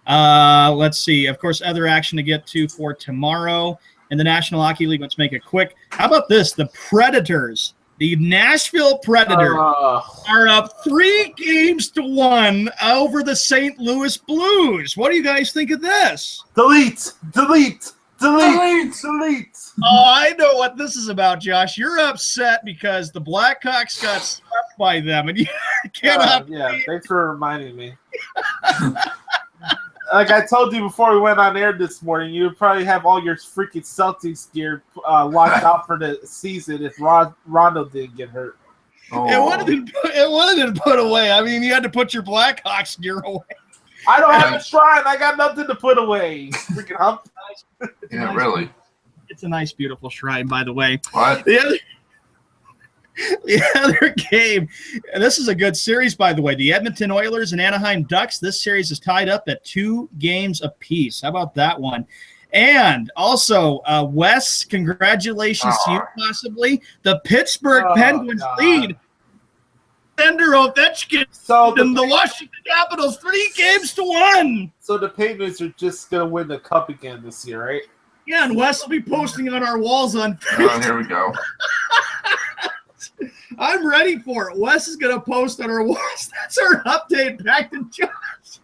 Yes. Let's see. Of course, other action to get to for tomorrow in the National Hockey League. Let's make it quick. How about this? The Predators. The Nashville Predators are up 3-1 over the St. Louis Blues. What do you guys think of this? Delete. Oh, I know what this is about, Josh. You're upset because the Blackhawks got swept by them, and you cannot. Thanks for reminding me. like I told you before we went on air this morning, you would probably have all your freaking Celtics gear locked out for the season if Rondo didn't get hurt. Oh. It would have been put away. I mean, you had to put your Blackhawks gear away. I don't have a shrine. I got nothing to put away. Freaking hump. Yeah, really. It's a nice, beautiful shrine, by the way. What? The other game, and this is a good series, by the way. The Edmonton Oilers and Anaheim Ducks. This series is tied up at 2 games apiece. How about that one? And also, Wes, congratulations to you, possibly. The Pittsburgh Penguins lead Ender Ovechkin and the Washington Capitals 3-1. So the Penguins are just going to win the cup again this year, right? Yeah, and Wes will be posting on our walls on Oh, here we go. I'm ready for it. Wes is going to post on our walls. That's our update. Back to Josh.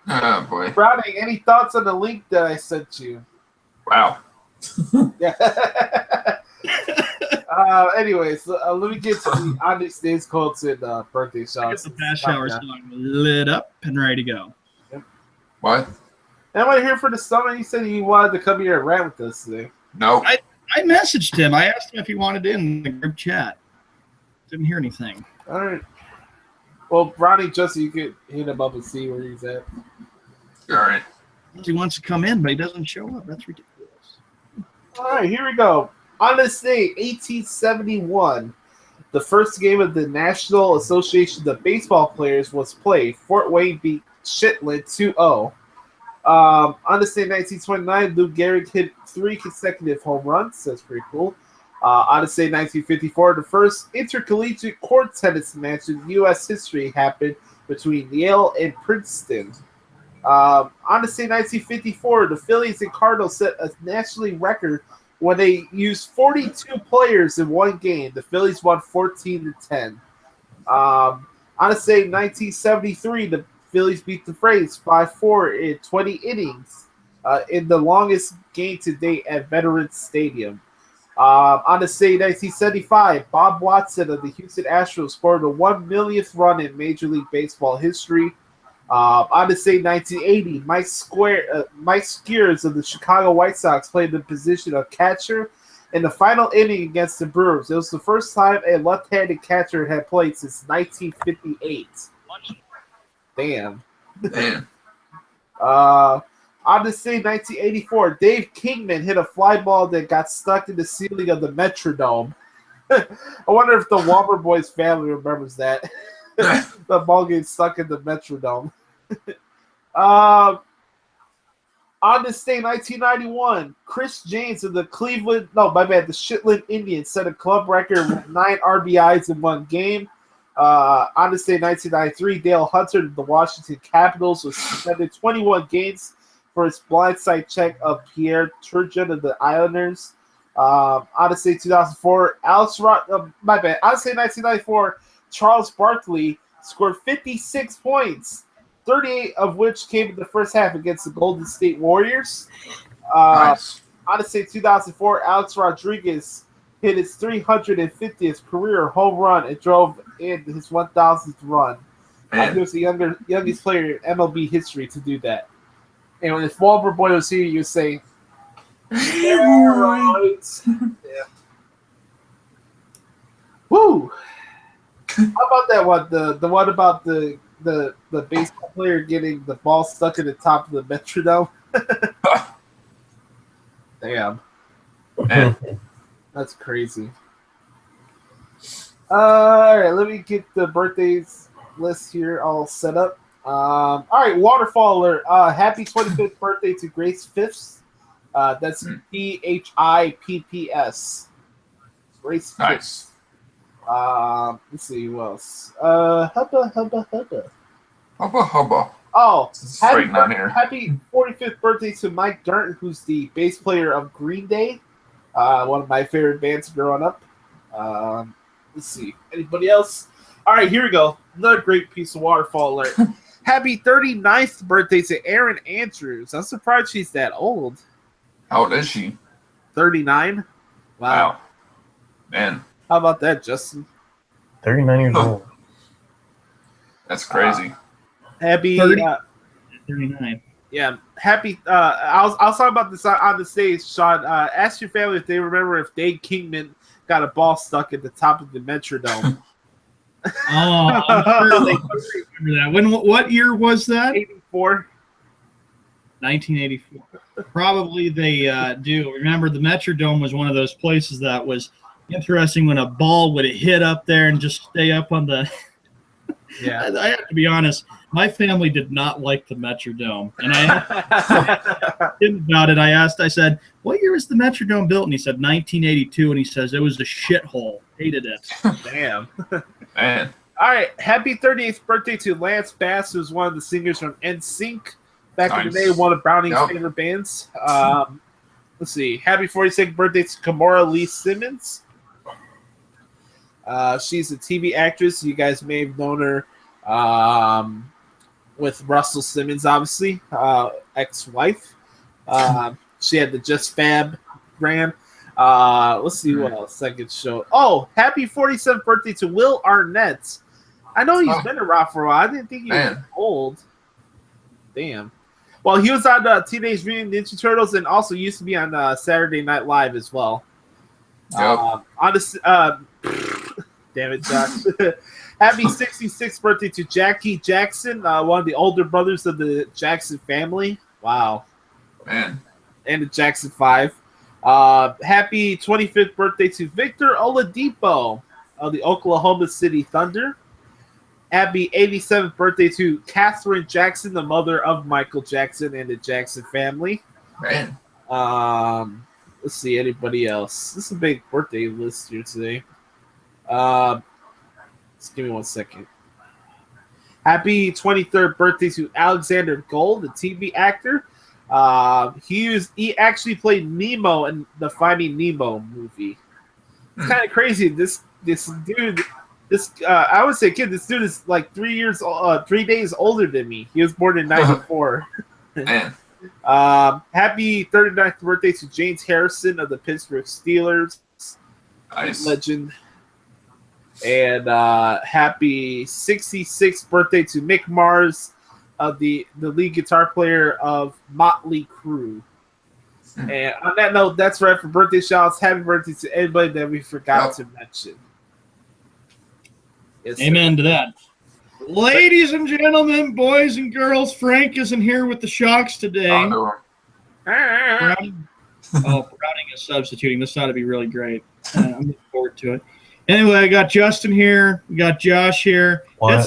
Oh, boy. Browning, any thoughts on the link that I sent you? Wow. Yeah. Anyways, let me get to the On This Day's Colts and birthday shots. Get the fast shower song lit up and ready to go. Yep. What? And I'm here for the summer. He said he wanted to come here and rant with us today. No. I messaged him. I asked him if he wanted in the group chat. Didn't hear anything. All right. Well, Ronnie, just so you could hit him up and see where he's at. All right. He wants to come in, but he doesn't show up. That's ridiculous. All right, here we go. On this day, 1871, the first game of the National Association of Baseball Players was played. Fort Wayne beat Shetland 2-0. On this day, 1929, Lou Gehrig hit 3 consecutive home runs. That's pretty cool. On this day, 1954, the first intercollegiate court tennis match in U.S. history happened between Yale and Princeton. On this day, 1954, the Phillies and Cardinals set a national record when they used 42 players in one game. The Phillies won 14-10. On this day, 1973, the Phillies beat the Braves 5-4 in 20 innings in the longest game to date at Veterans Stadium. On this day, 1975, Bob Watson of the Houston Astros scored the 1 millionth run in Major League Baseball history. On this day, 1980, Mike Skeers of the Chicago White Sox played the position of catcher in the final inning against the Brewers. It was the first time a left-handed catcher had played since 1958. Damn. On this day, 1984, Dave Kingman hit a fly ball that got stuck in the ceiling of the Metrodome. I wonder if the Wahlberg Boys family remembers that. The ball getting stuck in the Metrodome. On this day, 1991, Chris James of the the Shetland Indians set a club record with 9 RBIs in one game. On this day, 1993, Dale Hunter of the Washington Capitals was suspended 21 games for his blindside check of Pierre Turgeon of the Islanders. On this day, 2004, On this day, 1994, Charles Barkley scored 56 points, 38 of which came in the first half against the Golden State Warriors. Nice. On this day, 2004, Alex Rodriguez hit his 350th career home run and drove in his 1,000th run. He was the youngest player in MLB history to do that. And if Wahlberg Boy was here, you would say, yeah, right. Yeah. Woo! How about that one? The one about the baseball player getting the ball stuck in the top of the Metrodome? Damn. Man. That's crazy. All right, let me get the birthdays list here all set up. All right, waterfall alert. Happy 25th birthday to Grace Phipps. That's Phipps. Grace Phipps. Nice. Let's see who else. Hubba. Hubba. Oh, happy 45th birthday to Mike Darton, who's the bass player of Green Day. One of my favorite bands growing up. Let's see. Anybody else? All right, here we go. Another great piece of waterfall alert. Happy 39th birthday to Erin Andrews. I'm surprised she's that old. How old is she? 39? Wow. Man. How about that, Justin? 39 years old. That's crazy. Happy 39. Yeah, happy. I was talking about this on the stage, Sean. Ask your family if they remember if Dave Kingman got a ball stuck at the top of the Metrodome. Oh, I'm sure they remember that. What year was that? 84. 1984. Probably they do. Remember, the Metrodome was one of those places that was interesting when a ball would hit up there and just stay up on the. Yeah. I have to be honest. My family did not like the Metrodome, and I asked him about it. I said, "What year was the Metrodome built?" And he said 1982, and he says it was a shithole. Hated it. Damn. Man. All right, happy 38th birthday to Lance Bass, who's one of the singers from NSYNC back in the day, one of Browning's favorite bands. Let's see. Happy 42nd birthday to Kimora Lee Simmons. She's a TV actress. You guys may have known her with Russell Simmons, obviously, ex-wife. She had the Just Fab brand. Let's see what else I could show. Oh, happy 47th birthday to Will Arnett. I know he's been around for a while. I didn't think he was old. Damn. Well, he was on Teenage Mutant Ninja Turtles and also used to be on Saturday Night Live as well. Yep. Damn it, Josh. Happy 66th birthday to Jackie Jackson, one of the older brothers of the Jackson family. Wow. Man. And the Jackson 5. Happy 25th birthday to Victor Oladipo of the Oklahoma City Thunder. Happy 87th birthday to Katherine Jackson, the mother of Michael Jackson and the Jackson family. Man. Let's see, anybody else? This is a big birthday list here today. Just give me 1 second. Happy 23rd birthday to Alexander Gold, the TV actor. He actually played Nemo in the Finding Nemo movie. It's kind of crazy. This dude, I would say kid, this dude is like 3 days older than me. He was born in 94. Man. Happy 39th birthday to James Harrison of the Pittsburgh Steelers. Nice. Legend. And happy 66th birthday to Mick Mars, the lead guitar player of Motley Crue. And on that note, that's right for birthday shouts. Happy birthday to anybody that we forgot to mention. Yes, Amen to that. Ladies and gentlemen, boys and girls, Frank isn't here with the Shocks today. Browning is substituting. This ought to be really great. I'm looking forward to it. Anyway, I got Justin here. We got Josh here. What?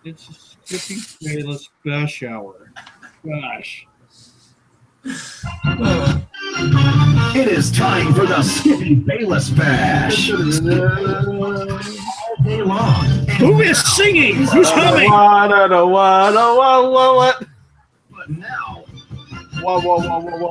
It's a Skippy Bayless Bash Hour. Gosh. It is time for the Skippy Bayless Bash. All day long. Who is singing? Who's humming? What? But now, What?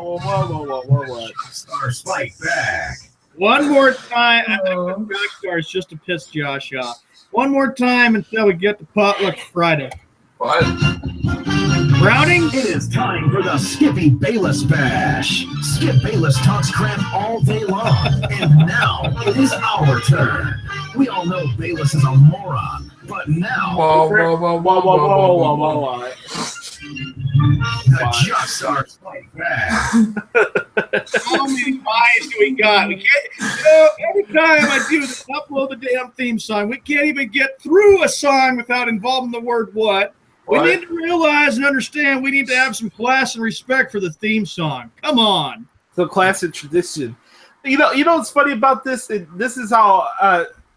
Star Spike back. One more time. Back stars just to piss Josh off. One more time until we get to Potluck Friday. What? Browning? It is time for the Skippy Bayless Bash. Skip Bayless talks crap all day long. And now it is our turn. We all know Bayless is a moron. But now, Whoa. the Just Star Spike back. How many buys do we got? We can't. Every time I do this, upload the damn theme song, we can't even get through a song without involving the word what. We need to realize and understand we need to have some class and respect for the theme song. Come on. So classic tradition. You know what's funny about this? This is how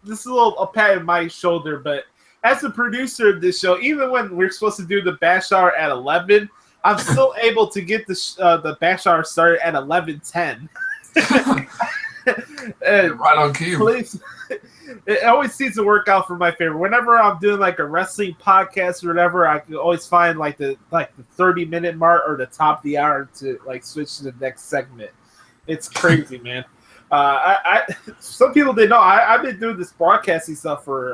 this is a little pat on my shoulder, but as the producer of this show, even when we're supposed to do the bash hour at 11, I'm still able to get the bash hour started at 11:10. Right on cue. Please, it always seems to work out for my favor. Whenever I'm doing like a wrestling podcast or whatever, I can always find like the 30-minute mark or the top of the hour to like switch to the next segment. It's crazy, man. Some people didn't know I've been doing this broadcasting stuff for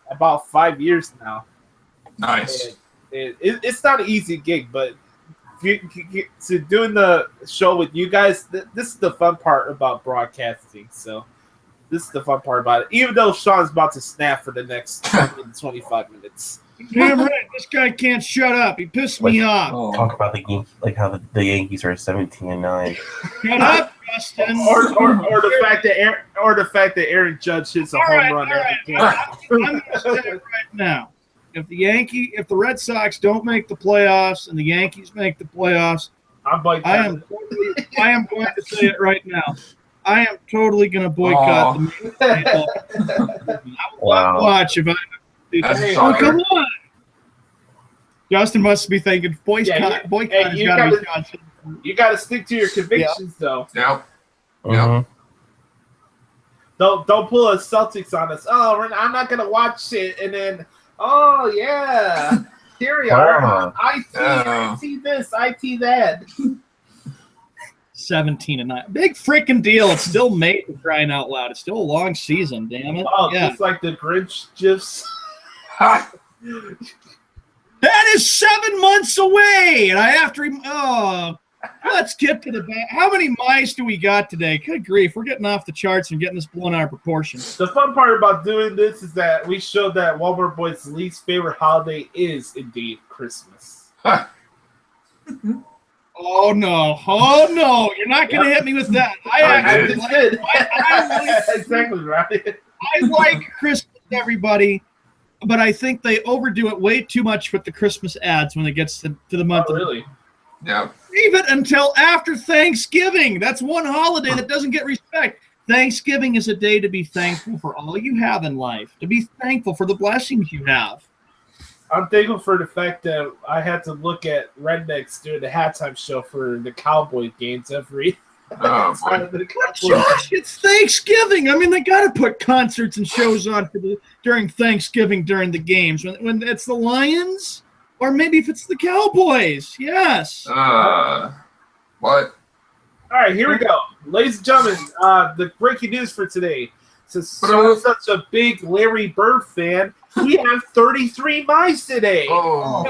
about 5 years now. Nice. It's not an easy gig, but to doing the show with you guys, this is the fun part about broadcasting. So this is the fun part about it. Even though Sean's about to snap for the next 20 to 25 minutes. Damn right, this guy can't shut up. He pissed me off. Oh. Talk about the Yankees, like how the Yankees are 17-9. Shut up, Justin. Or the fact that Aaron Judge hits a home run every game. I'm going to say it right now. If the Red Sox don't make the playoffs and the Yankees make the playoffs, I am going to say it right now. I am totally going to boycott the Wow. watch if I. Oh, come on. Justin must be thinking boycott has got to be Johnson. You got to stick to your convictions, though. Yep. Mhm. Don't pull a Celtics on us. Oh, I'm not gonna watch it, and then yeah, here we are. IT this, IT that. 17-9, big freaking deal. It's still May, for crying out loud. It's still a long season. Damn it! Oh, yeah. just like the Grinch gifs. That is 7 months away, and I have to. Let's get to the back. How many mice do we got today? Good grief, we're getting off the charts and getting this blown out of proportion. The fun part about doing this is that we showed that Walmart Boy's least favorite holiday is indeed Christmas. Oh no! You're not going to hit me with that. I Exactly right. I like Christmas, everybody, but I think they overdo it way too much with the Christmas ads when it gets to the month. Oh, really? Yeah. Leave it until after Thanksgiving. That's one holiday that doesn't get respect. Thanksgiving is a day to be thankful for all you have in life, to be thankful for the blessings you have. I'm thankful for the fact that I had to look at Rednecks during the halftime show for the Cowboy games every. Oh, Josh, it's Thanksgiving. I mean, they got to put concerts and shows on during Thanksgiving during the games. When it's the Lions, or maybe if it's the Cowboys. Yes. what? All right, here we go. Ladies and gentlemen, the breaking news for today. Since I'm such a big Larry Bird fan, we have 33 mice today. Oh.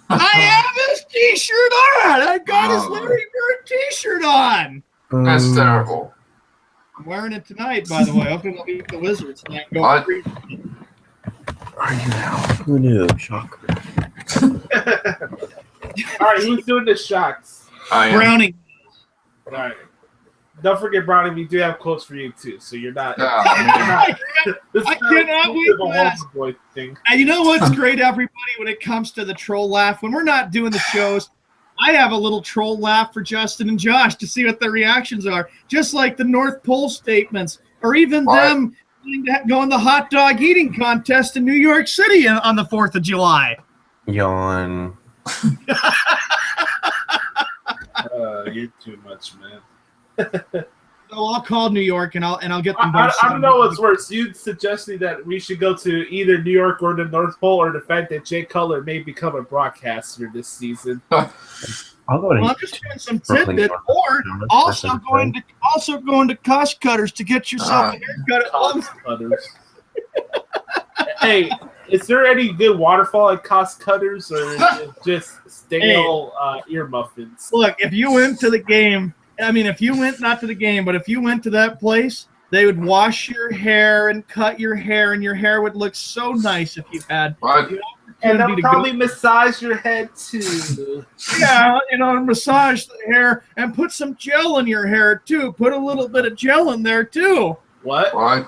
I have his T-shirt on. I got his Larry Bird T-shirt on. That's terrible. I'm wearing it tonight, by the way. Hopefully we'll beat the Wizards tonight. What? Are you now? Who knew? Shocker. All right, who's doing the shots? I am. Browning. All right. Don't forget, Brownie, we do have quotes for you, too, so you're not. I cannot wait for that. Boy thing. And you know what's great, everybody, when it comes to the troll laugh? When we're not doing the shows, I have a little troll laugh for Justin and Josh to see what their reactions are. Just like the North Pole statements, or even them going the hot dog eating contest in New York City on the 4th of July. Yawn. You're too much, man. So I'll call New York and I'll get them. I don't know what's worse. You suggesting that we should go to either New York or the North Pole, or the fact that Jay Cutler may become a broadcaster this season. I'll go to. Well, I'm just doing some tidbit, or also going to cost cutters to get yourself a haircut. Cost cutters. Hey, is there any good waterfall at cost cutters, or is it just stale ear muffins? Look, if you went to the game. I mean, if you went, not to the game, but if you went to that place, they would wash your hair and cut your hair, and your hair would look so nice if you had. What? And they'll probably massage your head, too. Yeah, massage the hair and put some gel in your hair, too. Put a little bit of gel in there, too. What? What?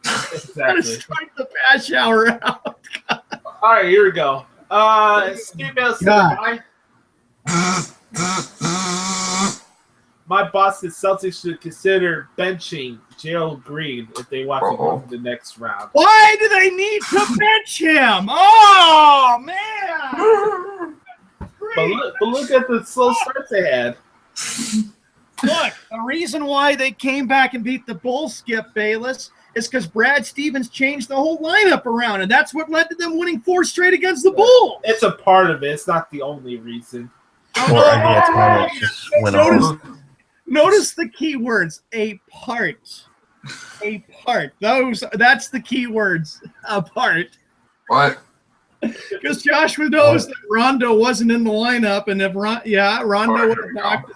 Exactly. Strike the bath shower out. All right, here we go. Steve Bell said, my boss said Celtics should consider benching Gerald Green if they want to go to the next round. Why do they need to bench him? Oh, man. But look at the slow start they had. Look, the reason why they came back and beat the Bulls, Skip Bayless, is because Brad Stevens changed the whole lineup around, and that's what led to them winning 4 straight against the Bulls. It's a part of it. It's not the only reason. Notice the key words, a part. A part. That's the key words, a part. What? Because Joshua knows that Rondo wasn't in the lineup, and if Rondo would have knocked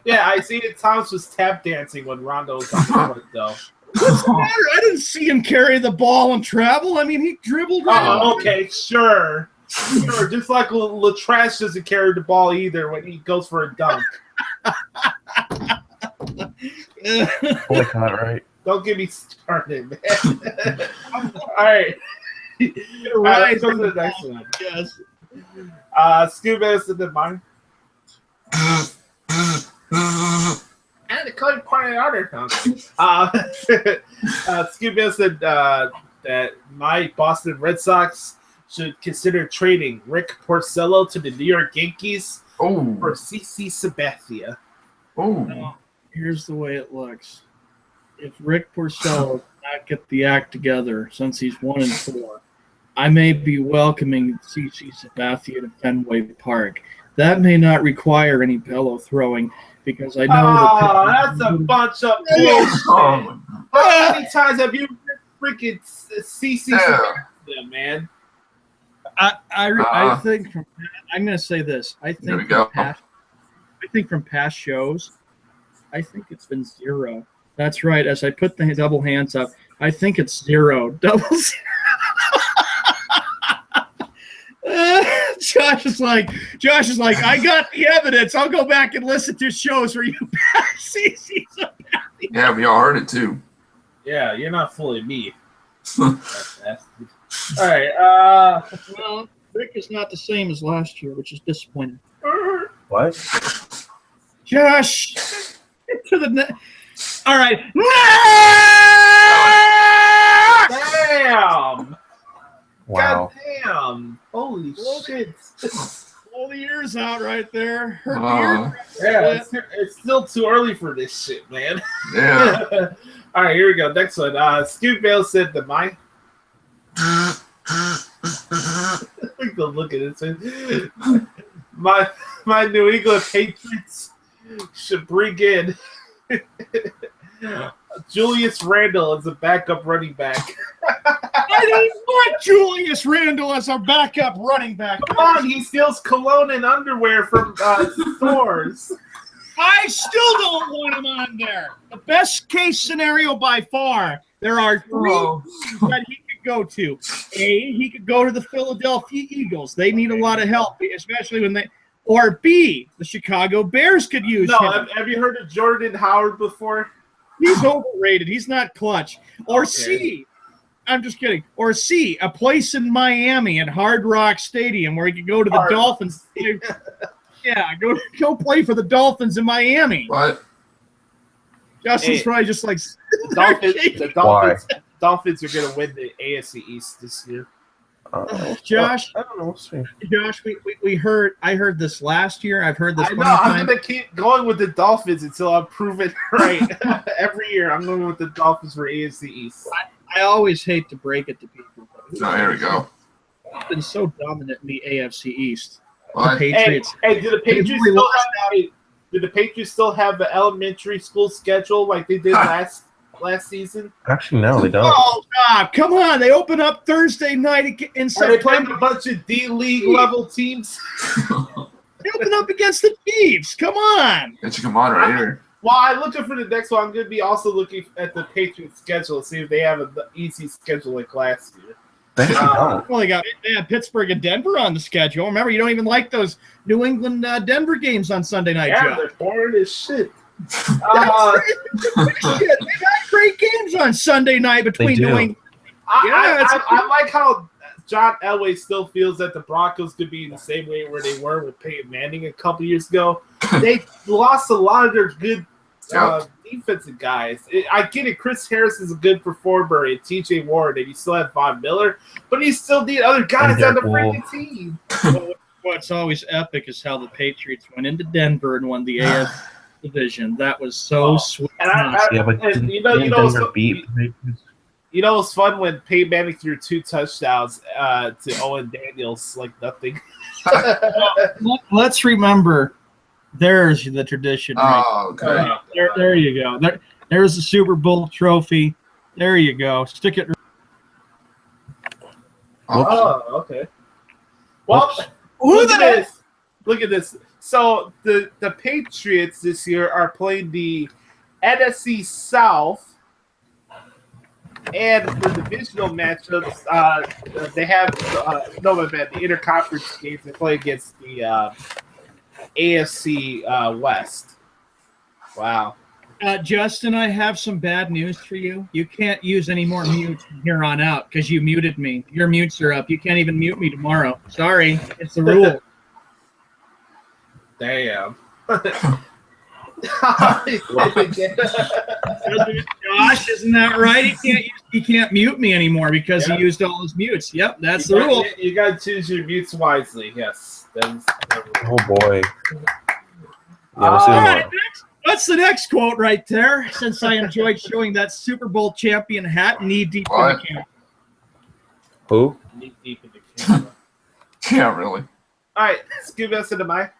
Yeah, I see that Thomas was tap dancing when Rondo was on the court, though. What's the matter? I didn't see him carry the ball and travel. I mean, he dribbled right Oh, okay, sure. Sure, just like Latrash doesn't carry the ball either when he goes for a dunk. Boycott, right? Don't get me started, man. All right. Let's go to the next one. Yes. Scuba is the mine. And the color part of the other. Scuba said that my Boston Red Sox should consider trading Rick Porcello to the New York Yankees for CC Sabathia. Now, here's the way it looks. If Rick Porcello does not get the act together since he's 1-4, I may be welcoming CC Sabathia to Fenway Park. That may not require any pillow throwing because I know that's a bunch of bullshit. How many times have you freaking CC Sabathia, man? I think from I'm going to say this. I think from past shows, I think it's been 0. That's right. As I put the double hands up, I think it's 0. Double 0. Josh is like, I got the evidence. I'll go back and listen to shows where you pass CC. Yeah, we all heard it too. Yeah, you're not fooling me. All right. Well, Rick is not the same as last year, which is disappointing. What? Josh, get to the net. All right. Damn. Wow. God damn. Holy shit. Blow the ears out right there. Yeah, it's still too early for this shit, man. Yeah. All right, here we go. Next one. Stu Bale said that look at this one. My New England Patriots should bring in Julius Randle as a backup running back. I don't want Julius Randle as our backup running back. Come on, he steals cologne and underwear from stores. I still don't want him on there. The best case scenario by far, there are 3 that he could go to. A, he could go to the Philadelphia Eagles. They need a lot of help, especially when they. Or B, the Chicago Bears could use him. Have you heard of Jordan Howard before? He's overrated. He's not clutch. Or C, I'm just kidding. Or C, a place in Miami at Hard Rock Stadium where he could go to the Dolphins. Yeah, go play for the Dolphins in Miami. What? Justin's probably just like the Dolphins are going to win the AFC East this year. Josh, I don't know. We'll see. Josh, I heard this last year. I've heard this. I'm going to keep going with the Dolphins until I'm proven right. Every year, I'm going with the Dolphins for AFC East. I always hate to break it to people. Oh, here we go. It's been so dominant in the AFC East. What? The Patriots. Hey, do the Patriots still have the elementary school schedule like they did last season? Actually, no, they don't. Oh, God, come on. They open up Thursday night in September. Are they playing a bunch of D-League level teams? They open up against the Chiefs. Come on. Get you come on right here. While I'm looking for the next one, I'm going to be also looking at the Patriots schedule to see if they have an easy schedule like last year. They don't. Well, they have Pittsburgh and Denver on the schedule. Remember, you don't even like those New England Denver games on Sunday night. Yeah, Joe. they're boring as shit. They got great games on Sunday night between New England. I like how John Elway still feels that the Broncos could be in the same way where they were with Peyton Manning a couple years ago. They lost a lot of their good defensive guys. I get it. Chris Harris is a good performer, and T.J. Ward, and you still have Von Miller, but you still need other guys on the freaking team. What's always epic is how the Patriots went into Denver and won the AFC division. That was so sweet. And you know it's fun when Peyton Manning threw 2 touchdowns to Owen Daniels like nothing. Let's remember, there's the tradition. Oh, okay. There you go. There's the Super Bowl trophy. There you go. Stick it. Oh, okay. Well, look at this. So the Patriots this year are playing the NFC South And for divisional matchups, they have the interconference games. They play against the AFC West. Wow. Justin, I have some bad news for you. You can't use any more mutes from here on out because you muted me. Your mutes are up. You can't even mute me tomorrow. Sorry, it's the rule. Damn. Josh, isn't that right? He can't mute me anymore because he used all his mutes. Yep, that's the rule. You got to choose your mutes wisely. Yes. Oh boy. All right, what's the next quote right there? Since I enjoyed showing that Super Bowl champion hat knee deep in the camera. Who? Knee deep in the camera. Yeah, really. All right, let's give us into my.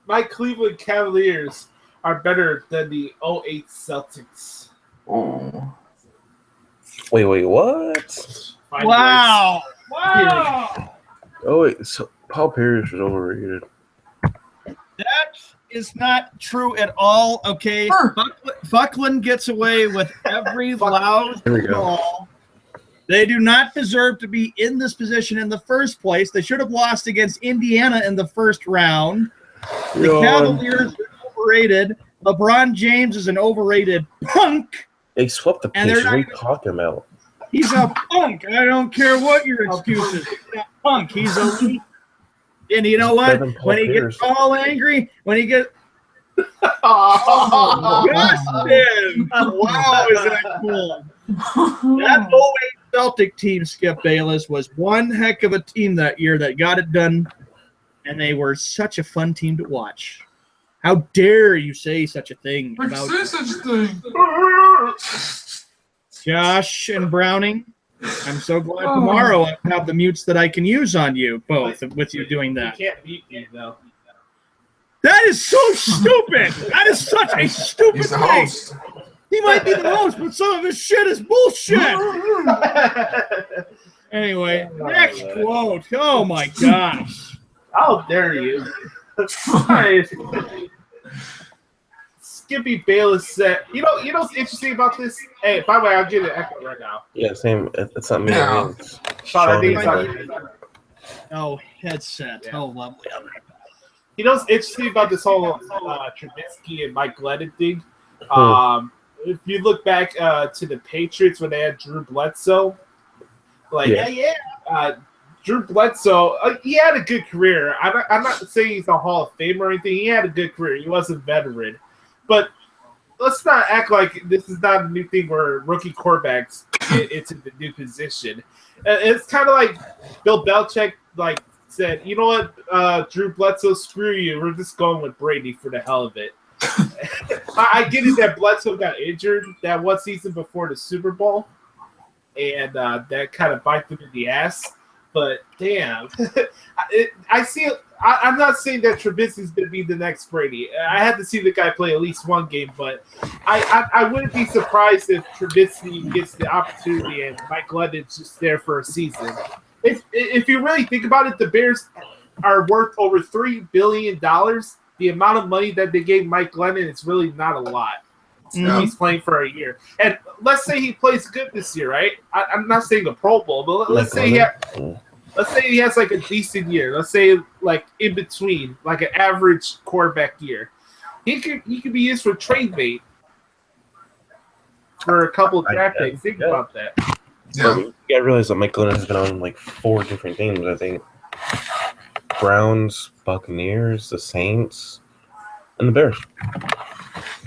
My Cleveland Cavaliers are better than the 08 Celtics. Oh. Wait, what? Wow. Oh wait, so Paul Pierce is overrated. That is not true at all. Okay, Buckland gets away with every loud ball. They do not deserve to be in this position in the first place. They should have lost against Indiana in the first round. The Cavaliers are overrated. LeBron James is an overrated punk. They swept the pitch. What are you talking about? He's a punk. I don't care what your excuse is. He's a punk. He's elite. And you know what? When he gets all angry, when he gets... Justin! Wow, is that cool? That 08 Celtic team, Skip Bayless, was one heck of a team that year that got it done, and they were such a fun team to watch. How dare you say such a thing about Josh and Browning? I'm so glad tomorrow I have the mutes that I can use on you both with you doing that. You can't mute me, though. That is so stupid. That is such a stupid He's the thing. host. He might be the host, but some of his shit is bullshit. Anyway, next quote. Oh my gosh. How dare you? Skippy Bayless said, you know what's interesting about this? Hey, by the way, I'll get an echo right now. Yeah, same. It's not me. Yeah. Oh, headset. Oh, lovely. You know what's interesting about this whole Trubisky and Mike Glennon thing? If you look back to the Patriots when they had Drew Bledsoe, Drew Bledsoe, he had a good career. I'm not saying he's a Hall of Fame or anything. He had a good career. He was a veteran. But let's not act like this is not a new thing where rookie quarterbacks it's in the new position. It's kind of like Bill Belichick said, you know what, Drew Bledsoe, screw you. We're just going with Brady for the hell of it. I get it that Bledsoe got injured that one season before the Super Bowl, and that kind of bites him in the ass. But damn, I see it. I'm not saying that Trubisky's going to be the next Brady. I had to see the guy play at least one game, but I wouldn't be surprised if Trubisky gets the opportunity and Mike Glennon's just there for a season. If you really think about it, the Bears are worth over $3 billion. The amount of money that they gave Mike Glennon is really not a lot. He's playing for a year. And let's say he plays good this year, right? I'm not saying the Pro Bowl, but let's say he has like a decent year. Let's say like in between, like an average quarterback year. He could be used for trade bait for a couple of draft picks. Think about that. Yeah. You gotta realize that Mike Glennon has been on like 4 different teams, I think. Browns, Buccaneers, the Saints, and the Bears.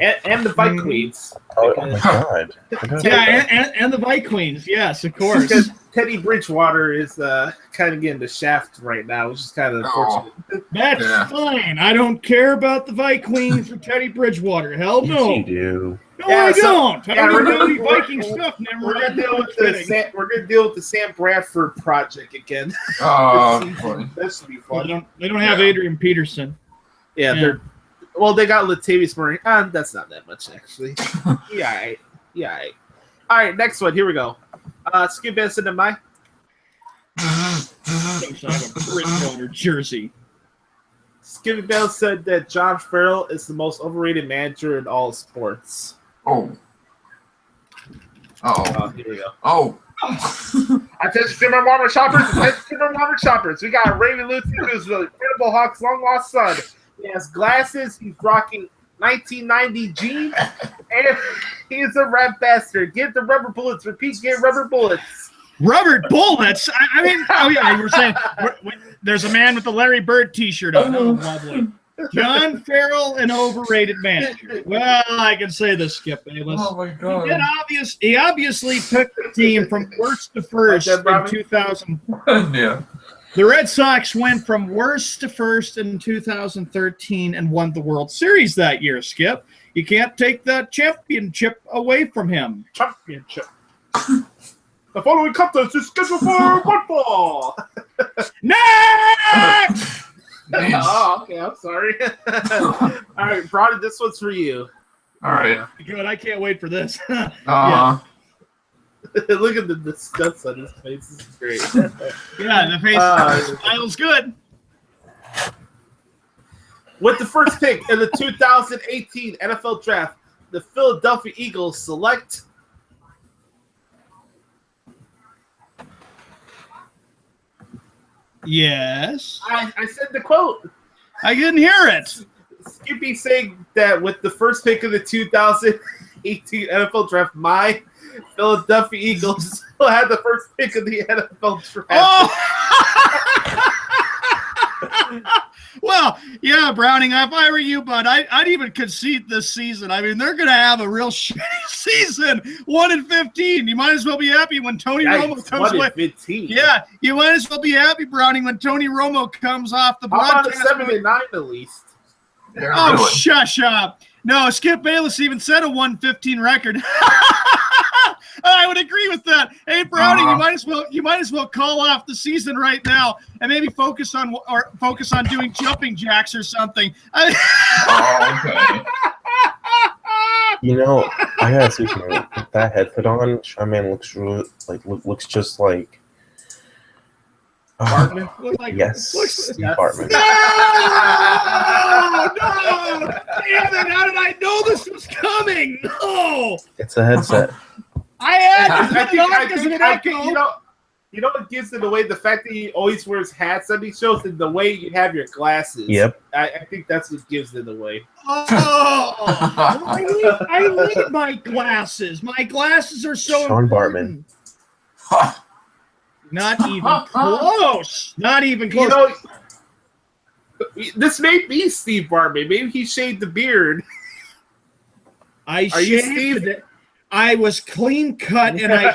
And the Vikings. Oh my God. Yeah, and the Vikings. Yes, of course. Because Teddy Bridgewater is kind of getting the shaft right now, which is kind of unfortunate. That's fine. I don't care about the Vikings or Teddy Bridgewater. Hell no. Yes, you do. No, I don't. I don't do any Viking stuff. We're gonna deal with the Sam Bradford project again. Funny. That should be fun. They don't have Adrian Peterson. Yeah. They got Latavius Murray. That's not that much actually. Yeah. All right, next one. Here we go. Skip Benson to my. Some sort of Bridgewater jersey. Skippy Bell said that John Farrell is the most overrated manager in all sports. Oh. Uh-oh. Here we go. Oh. Attention, Timber Warmer shoppers. Attention, Timber Warmer shoppers. We got Raven Lucy, who's the incredible Hawks' long-lost son. He has glasses. He's rocking 1990 jeans. And he's a rap bastard. Get the rubber bullets. Repeat, get rubber bullets. Rubber bullets? I mean, oh, yeah, you were saying there's a man with the Larry Bird t-shirt on. Oh, lovely. John Farrell, an overrated manager. Well, I can say this, Skip Bayless. Oh, my God. He obviously took the team from worst to first in 2000. Yeah. The Red Sox went from worst to first in 2013 and won the World Series that year, Skip. You can't take that championship away from him. Championship. The following contest is scheduled for football. Next! Oh, okay. I'm sorry. All right, Brody, this one's for you. All right. Good. I can't wait for this. Uh-huh. Look at the disgust on his face. This is great. Yeah, the face smile's good. With the first pick in the 2018 NFL Draft, the Philadelphia Eagles select. Yes. I said the quote. I didn't hear it. Skippy saying that with the first pick of the 2018 NFL Draft, my Philadelphia Eagles still had the first pick of the NFL Draft. Oh! Well, yeah, Browning, if I were you, bud, I'd even concede this season. I mean, they're going to have a real shitty season, 1-15. You might as well be happy when Tony Romo comes away. 1-15. Yeah, you might as well be happy, Browning, when Tony Romo comes off the broadcast. How about a 7-9 at least? Yeah, Oh, really. shush up. No, Skip Bayless even said a 1-15 record. I would agree with that. Hey, Browning, you might as well call off the season right now and maybe focus on doing jumping jacks or something. Oh, okay. You know, I gotta say something. With that headset on, Charmaine looks just like. Bartman? Yes, Steve Bartman. No! Damn it! How did I know this was coming? No! It's a headset. I had to put it on because of an echo. You know what gives it away? The fact that he always wears hats on these shows and the way you have your glasses. Yep. I think that's what gives it away. Oh, I need my glasses. My glasses are so Sean important. Bartman. Not even close. Not even close. You know, this may be Steve Bartman. Maybe he shaved the beard. I Are you shaved Steve? it. I was clean cut and I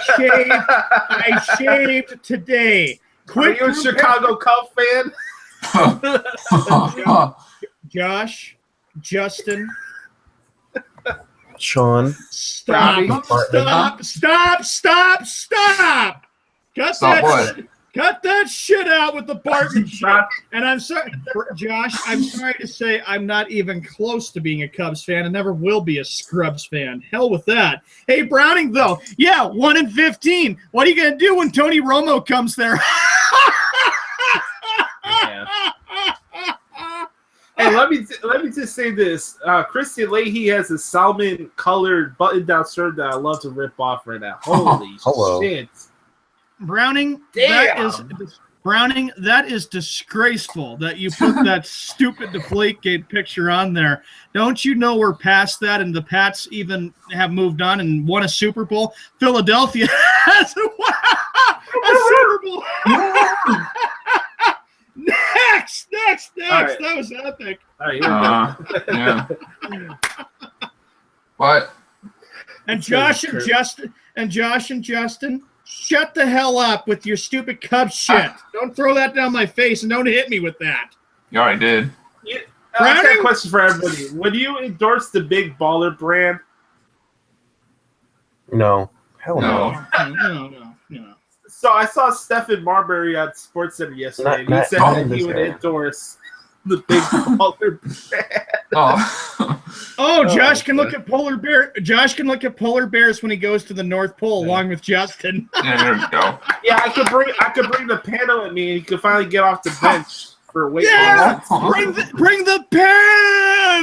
shaved today. Are you a Chicago Cubs fan? Josh, Justin, Sean. Robbie. Stop. Cut that shit out with the Barton shit. And I'm sorry, Josh, I'm sorry to say I'm not even close to being a Cubs fan and never will be a Scrubs fan. Hell with that. Hey, Browning, though. Yeah, 1-15. What are you going to do when Tony Romo comes there? Yeah. Hey, let me just say this. Christian Leahy has a salmon-colored button-down shirt that I love to rip off right now. Holy shit. Browning, Damn. that is disgraceful that you put that stupid Deflategate picture on there. Don't you know we're past that and the Pats even have moved on and won a Super Bowl? Philadelphia has a Super Bowl. Next. Right. That was epic. All right, here we go. Yeah. What? And Josh and Justin, shut the hell up with your stupid Cubs shit. Don't throw that down my face and don't hit me with that. You already did. I got a question for everybody. Would you endorse the Big Baller brand? No. Hell no. No. So I saw Stephen Marbury on SportsCenter yesterday. He said that he would endorse the Big Baller brand. Oh, Josh can look at polar bear. Josh can look at polar bears when he goes to the North Pole, along with Justin. Yeah, there we go. Yeah, I could bring the panel at me, and he could finally get off the bench for weight Yeah, loss. bring the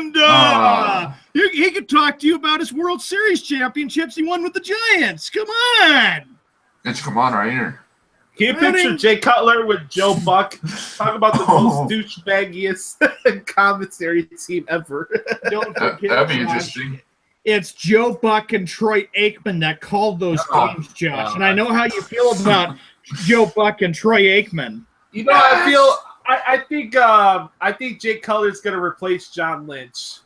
panda. He could talk to you about his World Series championships he won with the Giants. Come on. It's come on right here. Can you picture Jay Cutler with Joe Buck talk about the most douchebaggiest commentary team ever? Don't forget, That'd be Josh, interesting. it's Joe Buck and Troy Aikman that called those games, Josh. And I know how you feel about Joe Buck and Troy Aikman. You know, I think Jay Cutler's going to replace John Lynch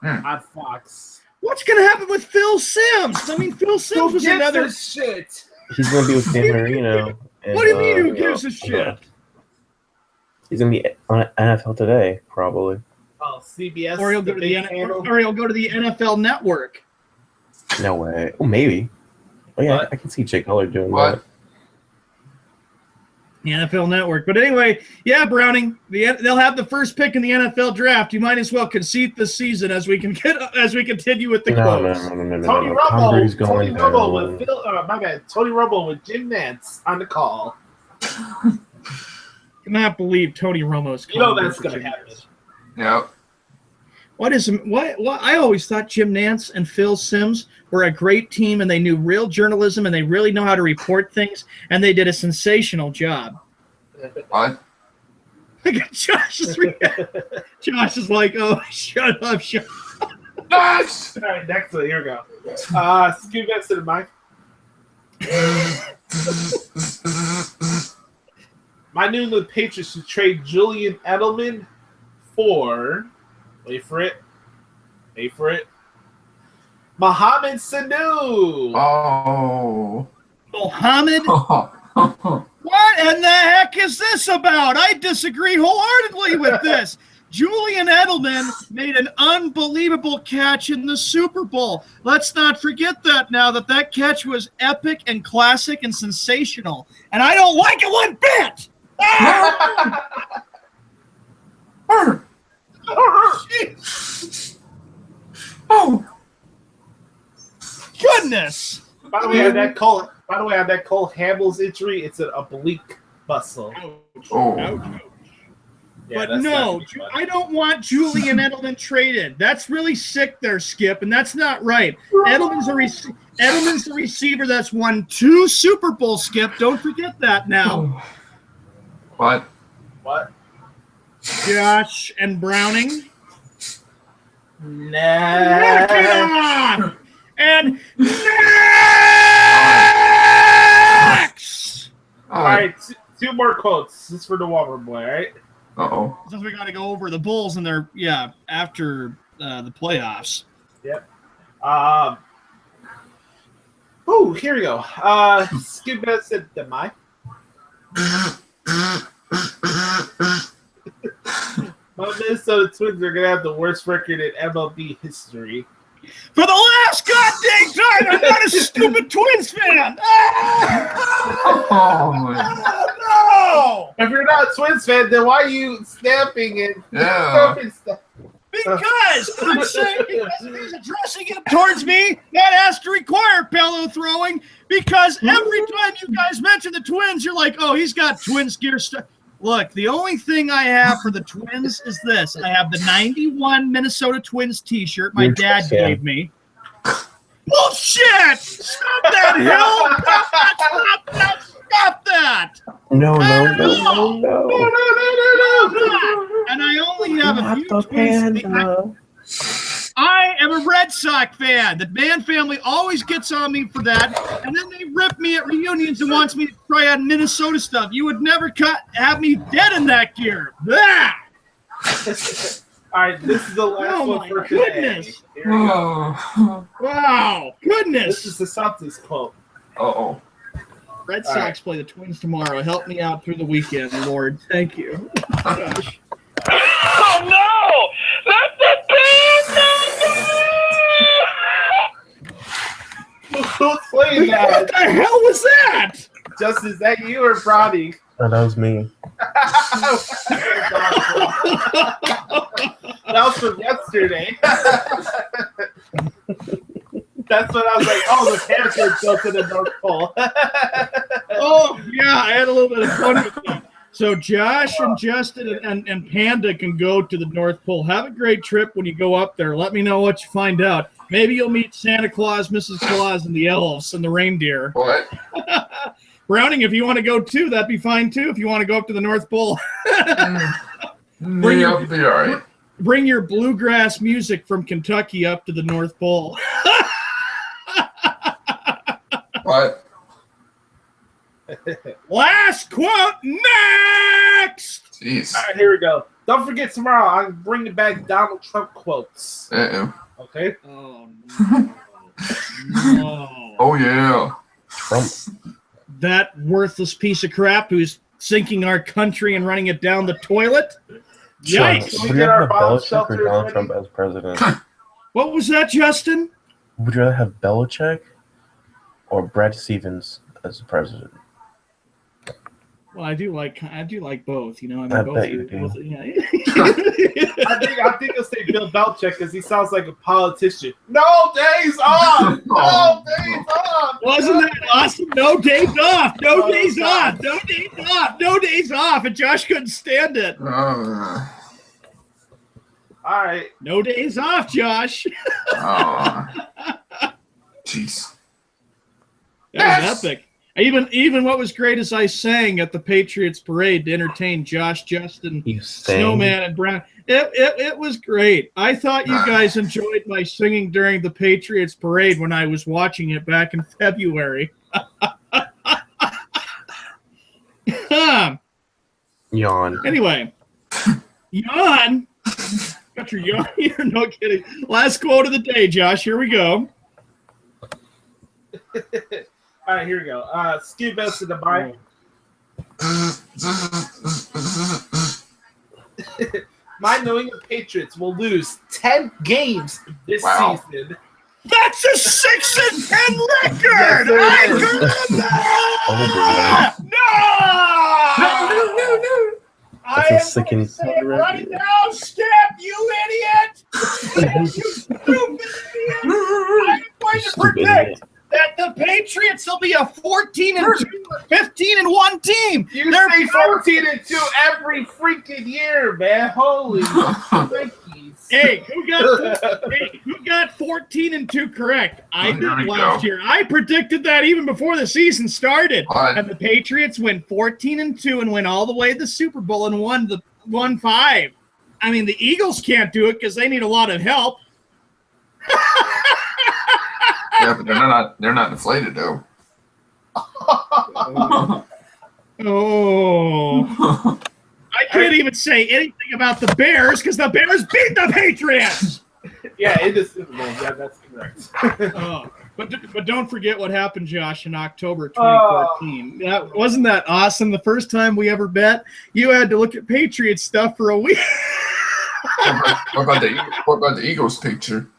on Fox. What's going to happen with Phil Simms? I mean, Phil Simms was another shit. He's gonna be with Dan Marino. What do you mean? Who gives a shit? He's gonna be on NFL Today, probably. Oh, CBS. Or he'll go to the NFL Network. No way. Oh, maybe. Oh yeah, What? I can see Jay Cutler doing What? that. The NFL Network. But anyway, yeah, Browning, they'll have the first pick in the NFL draft. You might as well concede this season as we continue with the quotes. No. Tony Tom Brady's Romo. going Tony Romo down. with Phil. My bad. Tony Romo with Jim Nantz on the call. Cannot believe Tony Romo's. You know that's going to happen. Yep. What I always thought Jim Nantz and Phil Simms were a great team, and they knew real journalism, and they really know how to report things, and they did a sensational job. What? Josh is like, oh, shut up. Next! All right, next one. Here we go. Scoot back to the mic. My New England Patriots should trade Julian Edelman for, wait for it, Mohamed Sanu. Oh. Mohamed? What in the heck is this about? I disagree wholeheartedly with this. Julian Edelman made an unbelievable catch in the Super Bowl. Let's not forget that now, that catch was epic and classic and sensational. And I don't like it one bit. Oh. Goodness. By the way, on that Cole Hamels injury, it's an oblique muscle. Oh. Yeah, But that's no, not funny. I don't want Julian Edelman traded. That's really sick there, Skip, and that's not right. Edelman's a receiver that's won 2 Super Bowls, Skip. Don't forget that now. What? Josh and Browning. Nah. Knock it off! And next! All right, 2 more quotes. This is for the Wahlberg boy, all right? Uh-oh. Since we got to go over the Bulls and their, after the playoffs. Yep. Here we go. Skip back said, am I? My Minnesota Twins are going to have the worst record in MLB history. For the last goddamn time, I'm not a stupid Twins fan. Oh, my. Oh, no! If you're not a Twins fan, then why are you snapping and Yeah. stuff? Because I'm saying he's addressing it towards me. That has to require pillow throwing. Because every time you guys mention the Twins, you're like, oh, he's got Twins gear stuff. Look, the only thing I have for the Twins is this. I have the 91 Minnesota Twins t-shirt my dad gave me. Bullshit! Stop that, Hill! Stop that! No. And I only have a Not few the Twins. panda. I am a Red Sox fan. The Mann family always gets on me for that, and then they rip me at reunions and wants me to try out Minnesota stuff. You would never have me dead in that gear. Blah! All right, this is the last one for today. Goodness. Here we go. Oh. Wow, goodness. This is the Santos quote. Uh-oh. Red Sox play the Twins tomorrow. Help me out through the weekend, Lord. Thank you. Gosh. Oh no! That's the Who's playing What that? the hell was that? Justin, is that you or Brody? Oh, that was me. That was from yesterday. That's when I was like, oh, the Panthers go to the North Pole. Oh, yeah, I had a little bit of fun with that. So Josh and Justin and Panda can go to the North Pole. Have a great trip when you go up there. Let me know what you find out. Maybe you'll meet Santa Claus, Mrs. Claus, and the elves and the reindeer. What? Browning, if you want to go too, that'd be fine too. If you want to go up to the North Pole. I'll be all right. Bring your bluegrass music from Kentucky up to the North Pole. What? Last quote next. Jeez. All right, here we go. Don't forget tomorrow, I'm bringing back Donald Trump quotes. Uh-oh. Okay? Oh, no. No. Oh, yeah. Trump. That worthless piece of crap who's sinking our country and running it down the toilet. Sean, Yikes. would you rather have Belichick or Donald Trump as president? What was that, Justin? Would you rather have Belichick or Brad Stevens as the president? Well, I do like both. You know, I mean, I both. bet you do. Both yeah. I think I'll say Bill Belichick because he sounds like a politician. No days off! No days off! Wasn't that awesome? No days off. No days off. No days off. No days off. And Josh couldn't stand it. All right. No days off, Josh. Jeez. That was epic. Even what was great is I sang at the Patriots parade to entertain Josh, Justin, You sang? Snowman, and Brown. It was great. I thought you guys enjoyed my singing during the Patriots parade when I was watching it back in February. Yawn. Anyway, yawn. Got your yawn here. No kidding. Last quote of the day, Josh. Here we go. All right, here we go. Skip us to the bike. My New England Patriots will lose 10 games this season. That's a 6-10 record. No. That's a sickening Right now, Skip, you idiot! You stupid idiot! I'm going to predict that the Patriots will be a 14-2 or 15-1 team. You say 14-2 every freaking year, man. Holy freakies. Hey, who got 14-2 correct? I did last year. I predicted that even before the season started. What? And the Patriots went 14-2 and went all the way to the Super Bowl and won 5. I mean, the Eagles can't do it because they need a lot of help. Yeah, but they're not deflated though. Oh. I can't even say anything about the Bears because the Bears beat the Patriots. Yeah, it is. Yeah, that's correct. But don't forget what happened, Josh, in October 2014. Wasn't that awesome? The first time we ever bet, you had to look at Patriots stuff for a week. What about the Eagles picture?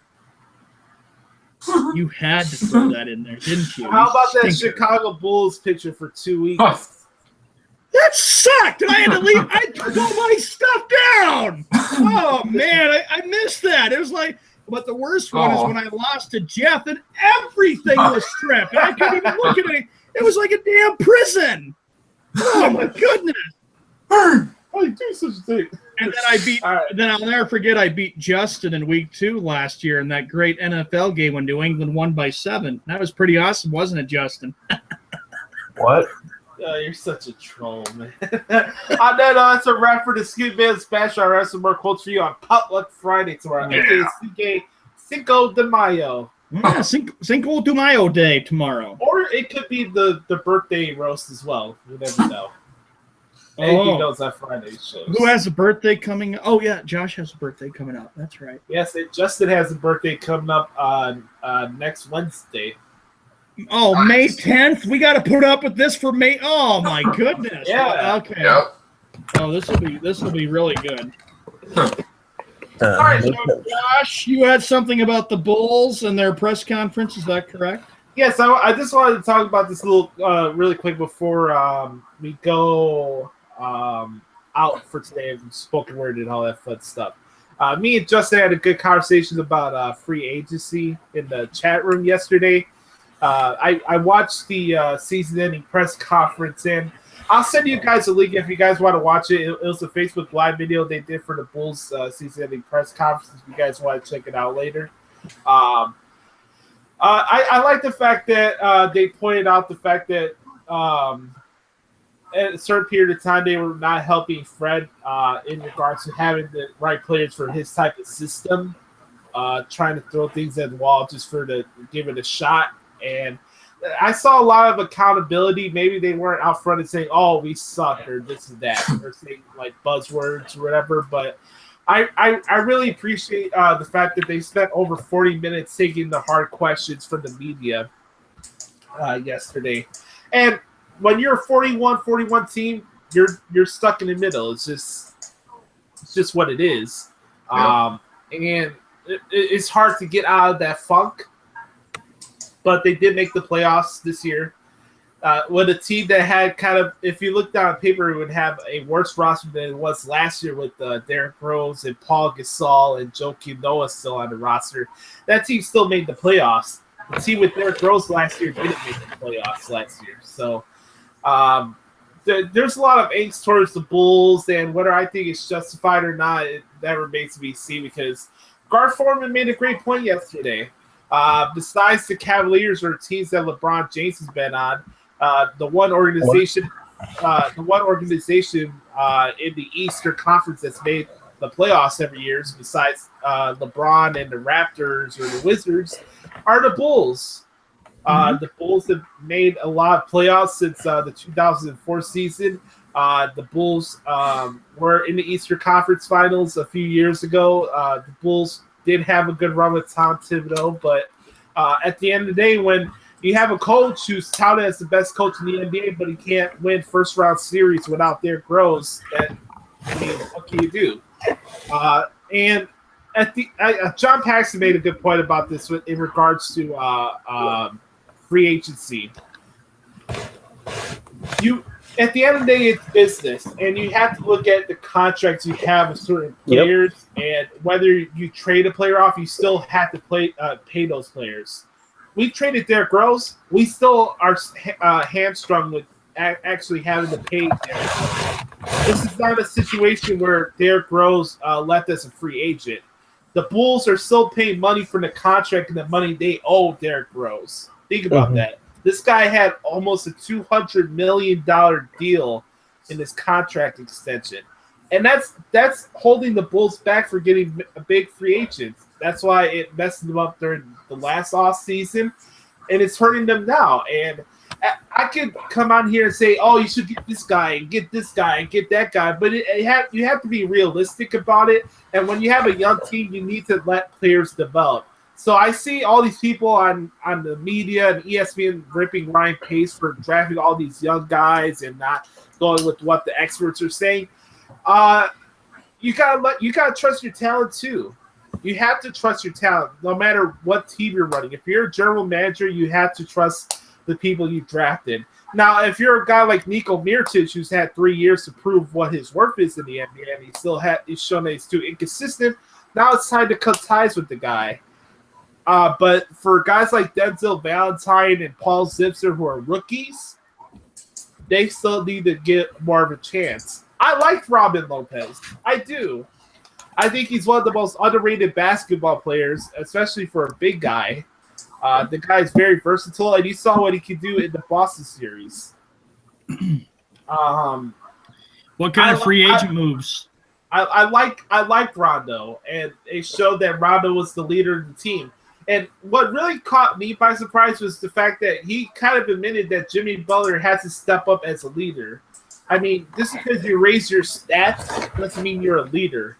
You had to throw that in there, didn't you? How about that Stinker. Chicago Bulls picture for 2 weeks? That sucked. I had to leave. I took all my stuff down. Oh man, I missed that. It was like, but the worst one is when I lost to Jeff and everything was stripped. I couldn't even look at it. It was like a damn prison. Oh my goodness. I do such a thing. And then I beat. Then I'll never forget. I beat Justin in week 2 last year in that great NFL game when New England won by 7. That was pretty awesome, wasn't it, Justin? What? You're such a troll, man. On that, that's a wrap for the Scoop Man Special. I have some more quotes for you on Potluck Friday tomorrow. aka Cinco de Mayo. Yeah, Cinco de Mayo Day tomorrow. Or it could be the birthday roast as well. You never know. Anything knows that Friday shows. Who has a birthday coming? Oh, yeah, Josh has a birthday coming up. That's right. Yes, Justin has a birthday coming up on next Wednesday. Oh, May 10th? We got to put up with this for May. Oh, my goodness. Yeah. Okay. Yep. Oh, this will be really good. All right, So, Josh, you had something about the Bulls and their press conference. Is that correct? Yes, I just wanted to talk about this little really quick before we go out for today and spoken word and all that fun stuff. Me and Justin had a good conversation about free agency in the chat room yesterday. I watched the season-ending press conference, and I'll send you guys a link if you guys want to watch it. It was a Facebook Live video they did for the Bulls season-ending press conference. If you guys want to check it out later. I like the fact that they pointed out the fact that at a certain period of time they were not helping Fred in regards to having the right players for his type of system, trying to throw things at the wall just to give it a shot. And I saw a lot of accountability. Maybe they weren't out front and saying, "Oh, we suck," or this and that, or saying like buzzwords or whatever. But I really appreciate the fact that they spent over 40 minutes taking the hard questions from the media yesterday. And when you're a 41 team, you're stuck in the middle. It's just what it is. Yeah. And it's hard to get out of that funk. But they did make the playoffs this year. With a team that had kind of, if you look down on paper, it would have a worse roster than it was last year with Derrick Rose and Paul Gasol and Joakim Noah still on the roster. That team still made the playoffs. The team with Derrick Rose last year didn't make the playoffs last year. So there's a lot of angst towards the Bulls, and whether I think it's justified or not, that remains to be seen, because Gar Forman made a great point yesterday. Besides the Cavaliers or teams that LeBron James has been on, the one organization in the Eastern Conference that's made the playoffs every year, besides LeBron and the Raptors or the Wizards, are the Bulls. The Bulls have made a lot of playoffs since the 2004 season. The Bulls were in the Eastern Conference Finals a few years ago. The Bulls did have a good run with Tom Thibodeau, but at the end of the day, when you have a coach who's touted as the best coach in the NBA, but he can't win first-round series without Derrick Rose, then what can you do? And John Paxson made a good point about this in regards to free agency. At the end of the day, it's business, and you have to look at the contracts you have with certain players, and whether you trade a player off, you still have to pay those players. We traded Derrick Rose. We still are hamstrung with actually having to pay Derrick Rose. This is not a situation where Derrick Rose left as a free agent. The Bulls are still paying money for the contract and the money they owe Derrick Rose. Think about that. This guy had almost a $200 million deal in his contract extension. And that's holding the Bulls back for getting a big free agent. That's why it messed them up during the last off season, and it's hurting them now. And I could come on here and say, "Oh, you should get this guy and get this guy and get that guy," but you have to be realistic about it. And when you have a young team, you need to let players develop. So I see all these people on the media and ESPN ripping Ryan Pace for drafting all these young guys and not going with what the experts are saying. You gotta trust your talent too. You have to trust your talent, no matter what team you're running. If you're a general manager, you have to trust the people you drafted. Now, if you're a guy like Niko Mirotic, who's had 3 years to prove what his worth is in the NBA, and he's shown that he's too inconsistent, now it's time to cut ties with the guy. But for guys like Denzel Valentine and Paul Zipser, who are rookies, they still need to get more of a chance. I like Robin Lopez. I do. I think he's one of the most underrated basketball players, especially for a big guy. The guy is very versatile, and you saw what he could do in the Boston series. What kind of free agent moves? I like Rondo, and it showed that Rondo was the leader of the team. And what really caught me by surprise was the fact that he kind of admitted that Jimmy Butler has to step up as a leader. I mean, just because you raise your stats doesn't mean you're a leader.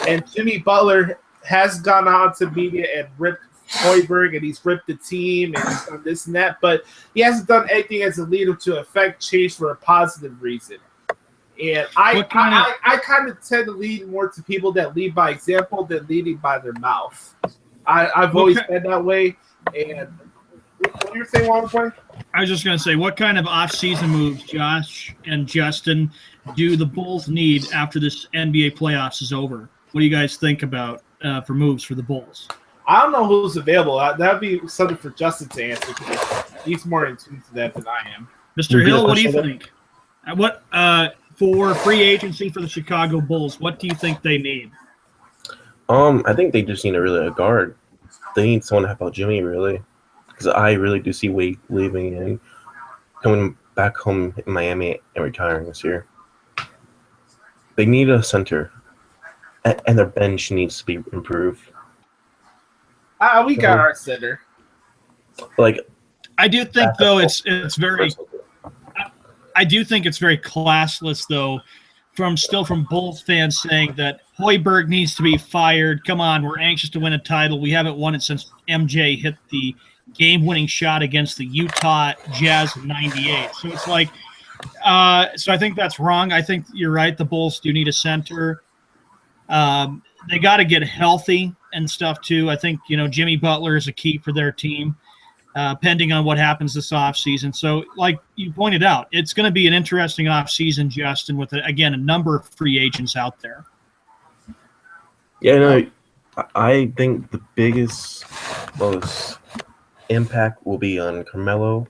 And Jimmy Butler has gone out to media and ripped Hoiberg, and he's ripped the team and he's done this and that, but he hasn't done anything as a leader to affect change for a positive reason. And I kind of tend to lead more to people that lead by example than leading by their mouth. I've always been that way. And what you were saying, Walter? I was just going to say, what kind of off-season moves, Josh and Justin, do the Bulls need after this NBA playoffs is over? What do you guys think about for moves for the Bulls? I don't know who's available. That'd be something for Justin to answer. He's more in tune to that than I am. Mr. Hill, what do you think? What for free agency for the Chicago Bulls? What do you think they need? I think they just need a guard. They need someone to help out Jimmy, really, because I really do see Wade leaving and coming back home in Miami and retiring this year. They need a center, and their bench needs to be improved. We got our center. Like, I do think though it's very. I do think it's very classless though, from Bulls fans saying that Hoiberg needs to be fired. Come on, we're anxious to win a title. We haven't won it since MJ hit the game-winning shot against the Utah Jazz in '98. So it's like, so I think that's wrong. I think you're right. The Bulls do need a center. They got to get healthy and stuff too. I think Jimmy Butler is a key for their team, pending on what happens this offseason. So, like you pointed out, it's going to be an interesting offseason, Justin, with again a number of free agents out there. Yeah, no, I think the biggest, most impact will be on Carmelo,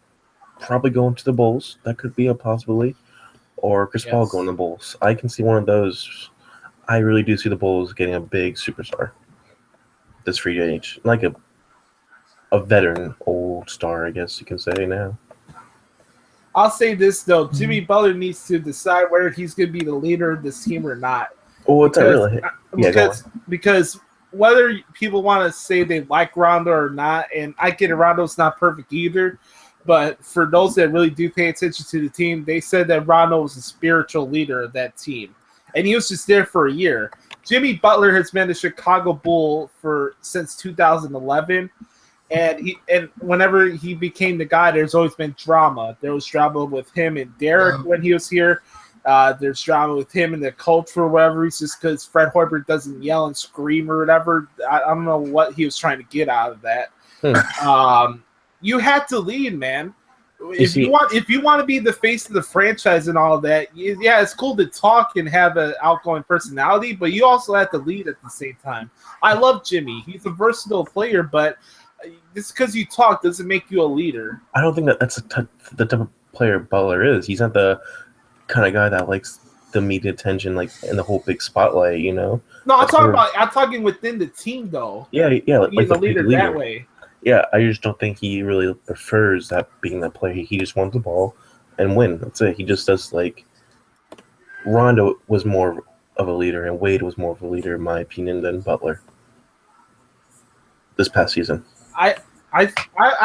probably going to the Bulls. That could be a possibility, or Chris Paul going to the Bulls. I can see one of those. I really do see the Bulls getting a big superstar this free age, like a veteran, old star, I guess you can say now. I'll say this though: Jimmy Butler needs to decide whether he's going to be the leader of this team or not. Oh, it's not really. Because whether people want to say they like Rondo or not, and I get it, Rondo's not perfect either, but for those that really do pay attention to the team, they said that Rondo was the spiritual leader of that team, and he was just there for a year. Jimmy Butler has been a Chicago Bull since 2011. And whenever he became the guy, there's always been drama. There was drama with him and Derek when he was here. There's drama with him and the coach for whatever reason, just because Fred Hoiberg doesn't yell and scream or whatever. I don't know what he was trying to get out of that. You had to lead, man. If you want to be the face of the franchise and all of that, yeah, it's cool to talk and have an outgoing personality, but you also have to lead at the same time. I love Jimmy. He's a versatile player, but just because you talk doesn't make you a leader. I don't think that's the type of player Butler is. He's not the kind of guy that likes the media attention, like in the whole big spotlight. No, I'm talking within the team though. Yeah, like the leader that way. Yeah, I just don't think he really prefers that being that player. He just wants the ball and win. That's it. He just does like Rondo was more of a leader and Wade was more of a leader, in my opinion, than Butler this past season. I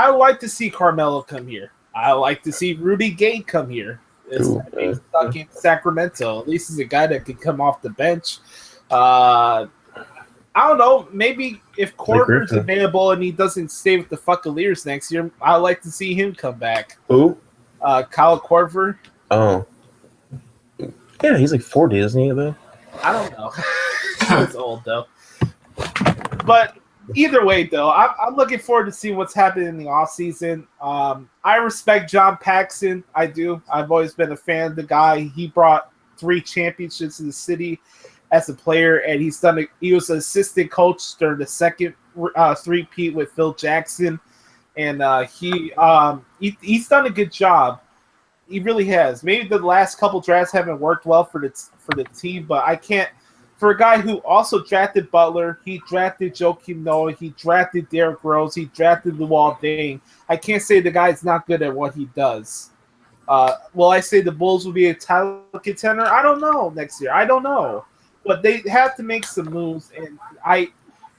like to see Carmelo come here. I like to see Rudy Gay come here. He's stuck in Sacramento. At least he's a guy that could come off the bench. I don't know. Maybe if Korver's available and he doesn't stay with the Fuckaliers next year, I'd like to see him come back. Who? Kyle Korver. Oh. Yeah, he's like 40, isn't he, though? I don't know. He's old, though. But either way, though, I'm looking forward to seeing what's happening in the offseason. I respect John Paxson. I do. I've always been a fan of the guy. He brought 3 championships to the city as a player, and he was an assistant coach during the second three-peat with Phil Jackson, and he's done a good job. He really has. Maybe the last couple drafts haven't worked well for the team, but I can't. For a guy who also drafted Butler, he drafted Joakim Noah, he drafted Derrick Rose, he drafted Luol Deng. I can't say the guy's not good at what he does. Will I say the Bulls will be a title contender? I don't know next year. I don't know. But they have to make some moves, and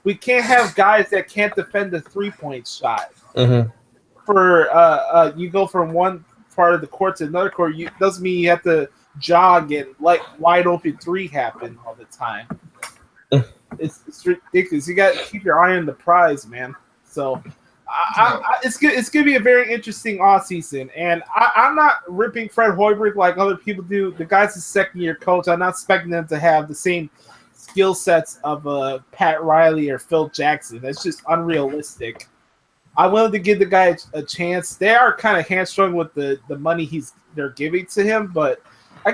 we can't have guys that can't defend the 3-point shot. Mm-hmm. You go from one part of the court to another court, doesn't mean you have to jog and let wide open 3 happen all the time. It's ridiculous. You got to keep your eye on the prize, man. So it's good. It's going to be a very interesting offseason. And I'm not ripping Fred Hoiberg like other people do. The guy's a second-year coach. I'm not expecting them to have the same skill sets of Pat Riley or Phil Jackson. That's just unrealistic. I wanted to give the guy a chance. They are kind of hamstrung with the money they're giving to him, but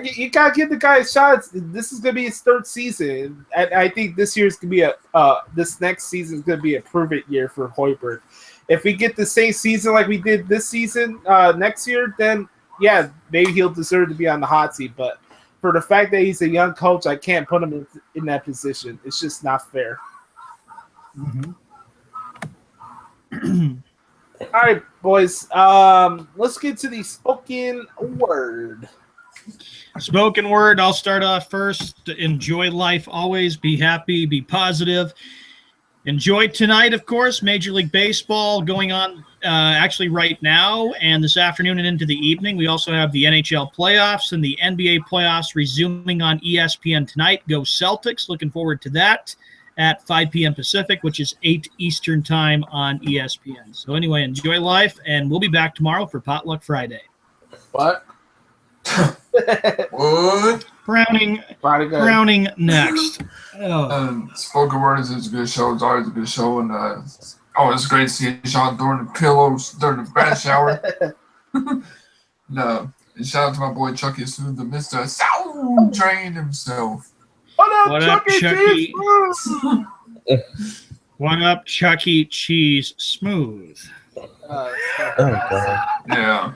you gotta give the guy a shot. This is gonna be his 3rd season, and I think this year's gonna be this next season is gonna be a prove-it year for Hoiberg. If we get the same season like we did this season next year, then yeah, maybe he'll deserve to be on the hot seat, but for the fact that he's a young coach, I can't put him in that position. It's just not fair. Mhm. All right, boys. Let's get to the spoken word. Spoken word. I'll start off first. Enjoy life always. Be happy. Be positive. Enjoy tonight, of course. Major League Baseball going on actually right now and this afternoon and into the evening. We also have the NHL playoffs and the NBA playoffs resuming on ESPN tonight. Go Celtics. Looking forward to that at 5 p.m. Pacific, which is 8 Eastern time on ESPN. So anyway, enjoy life, and we'll be back tomorrow for Potluck Friday. What? What? Browning next. Spoken Word is a good show. It's always a good show. And it's great to see Sean throwing the pillows during the bath shower. And shout out to my boy Chucky Smooth, the Mr. Sound Train himself. What up, Chucky? What up, Chucky Cheese Smooth? Oh, God. Yeah.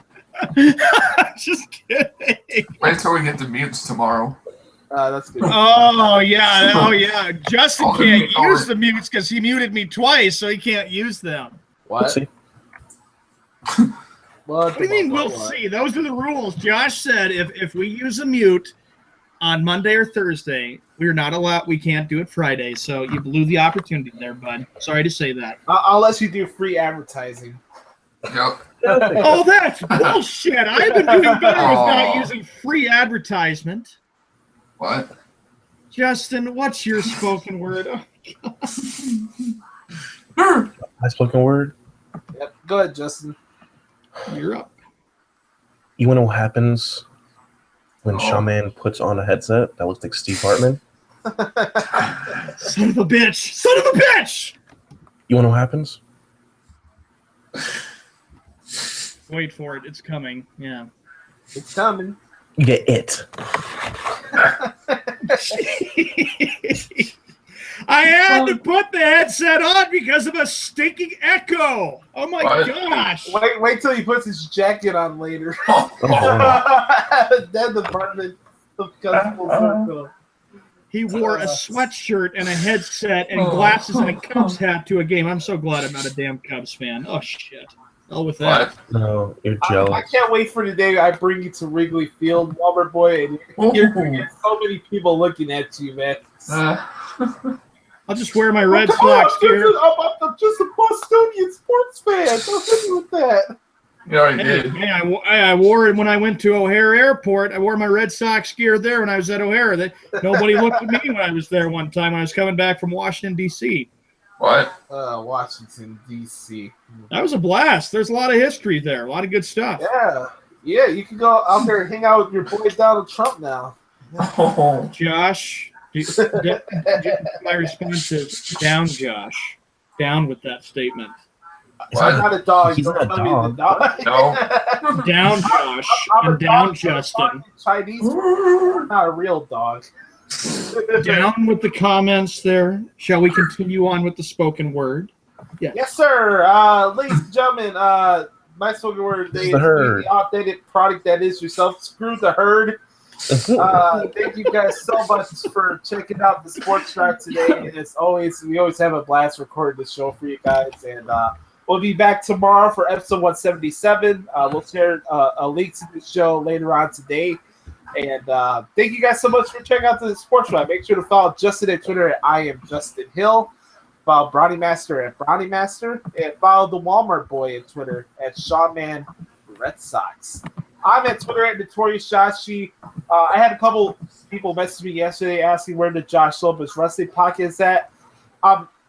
Just kidding. Wait till we get the mutes tomorrow. That's good. Oh yeah. Justin Oh, can't oh, use the mutes because he muted me twice, so he can't use them. What? See? What do you mean we'll see? Those are the rules. Josh said if we use a mute on Monday or Thursday, we're not allowed. We can't do it Friday. So you blew the opportunity there, bud. Sorry to say that. I'll let you do free advertising. Yep. Oh, that's bullshit. I've been doing better with not using free advertisement. What? Justin, what's your spoken word? My spoken word? Yep. Go ahead, Justin. You're up. You want to know what happens when Shaman puts on a headset that looks like Steve Hartman? Son of a bitch! Son of a bitch! You want to know what happens? Wait for it. It's coming. Yeah. It's coming. You get it. I had to put the headset on because of a stinking echo. Oh my gosh. Wait till he puts his jacket on later. Then the apartment comes full circle. He wore a sweatshirt and a headset and glasses and a Cubs hat to a game. I'm so glad I'm not a damn Cubs fan. Oh shit. Hell with that. No, you're jealous. I can't wait for the day I bring you to Wrigley Field, Walmart boy, and you're going to get so many people looking at you, man. I'll just wear my Red Sox gear. I'm just a Bostonian sports fan. Don't hit me with that. You already did. Hey, I wore it when I went to O'Hare Airport. I wore my Red Sox gear there when I was at O'Hare. Nobody looked at me when I was there one time when I was coming back from Washington, D.C. What? Washington, D.C. That was a blast. There's a lot of history there. A lot of good stuff. Yeah, you can go out there and hang out with your boys Donald Trump now. Josh, my response is down, Josh. Down with that statement. I'm not a dog. He's not a dog. No. Down, Josh, and down, Justin. Chinese, not a real dog. Down with the comments there. Shall we continue on with the spoken word? Yes, sir. Ladies and gentlemen, my spoken word today is the updated product that is yourself. Screw the herd. Thank you guys so much for checking out the Sports Drive today. And as always, we always have a blast recording the show for you guys. And we'll be back tomorrow for episode 177. We'll share a link to the show later on today. And thank you guys so much for checking out the Sports Drive. Make sure to follow Justin at Twitter at I am Justin Hill. Follow Brownie Master at Brownie Master. And follow the Walmart Boy at Twitter at Shawman Red Sox. I'm at Twitter at Notorious Joshi. I had a couple people message me yesterday asking where the Josh Lopez Wrestling podcast is at.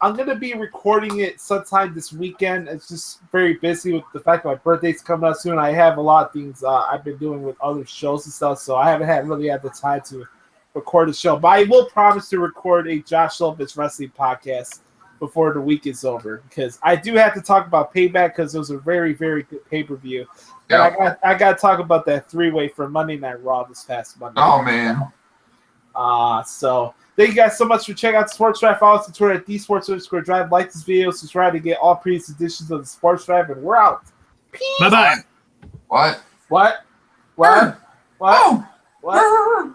I'm going to be recording it sometime this weekend. It's just very busy with the fact that my birthday's coming up soon. I have a lot of things I've been doing with other shows and stuff, so I haven't really had the time to record the show. But I will promise to record a Josh Lopez Wrestling podcast before the week is over, because I do have to talk about Payback because it was a very, very good pay-per-view. Yeah. And I got to talk about that three-way for Monday Night Raw this past Monday. Oh, man. So thank you guys so much for checking out the Sports Drive. Follow us on Twitter at @DSports_Drive. Like this video, subscribe to get all previous editions of the Sports Drive, and we're out. Peace. Bye-bye. What? What? What? What? Oh! What?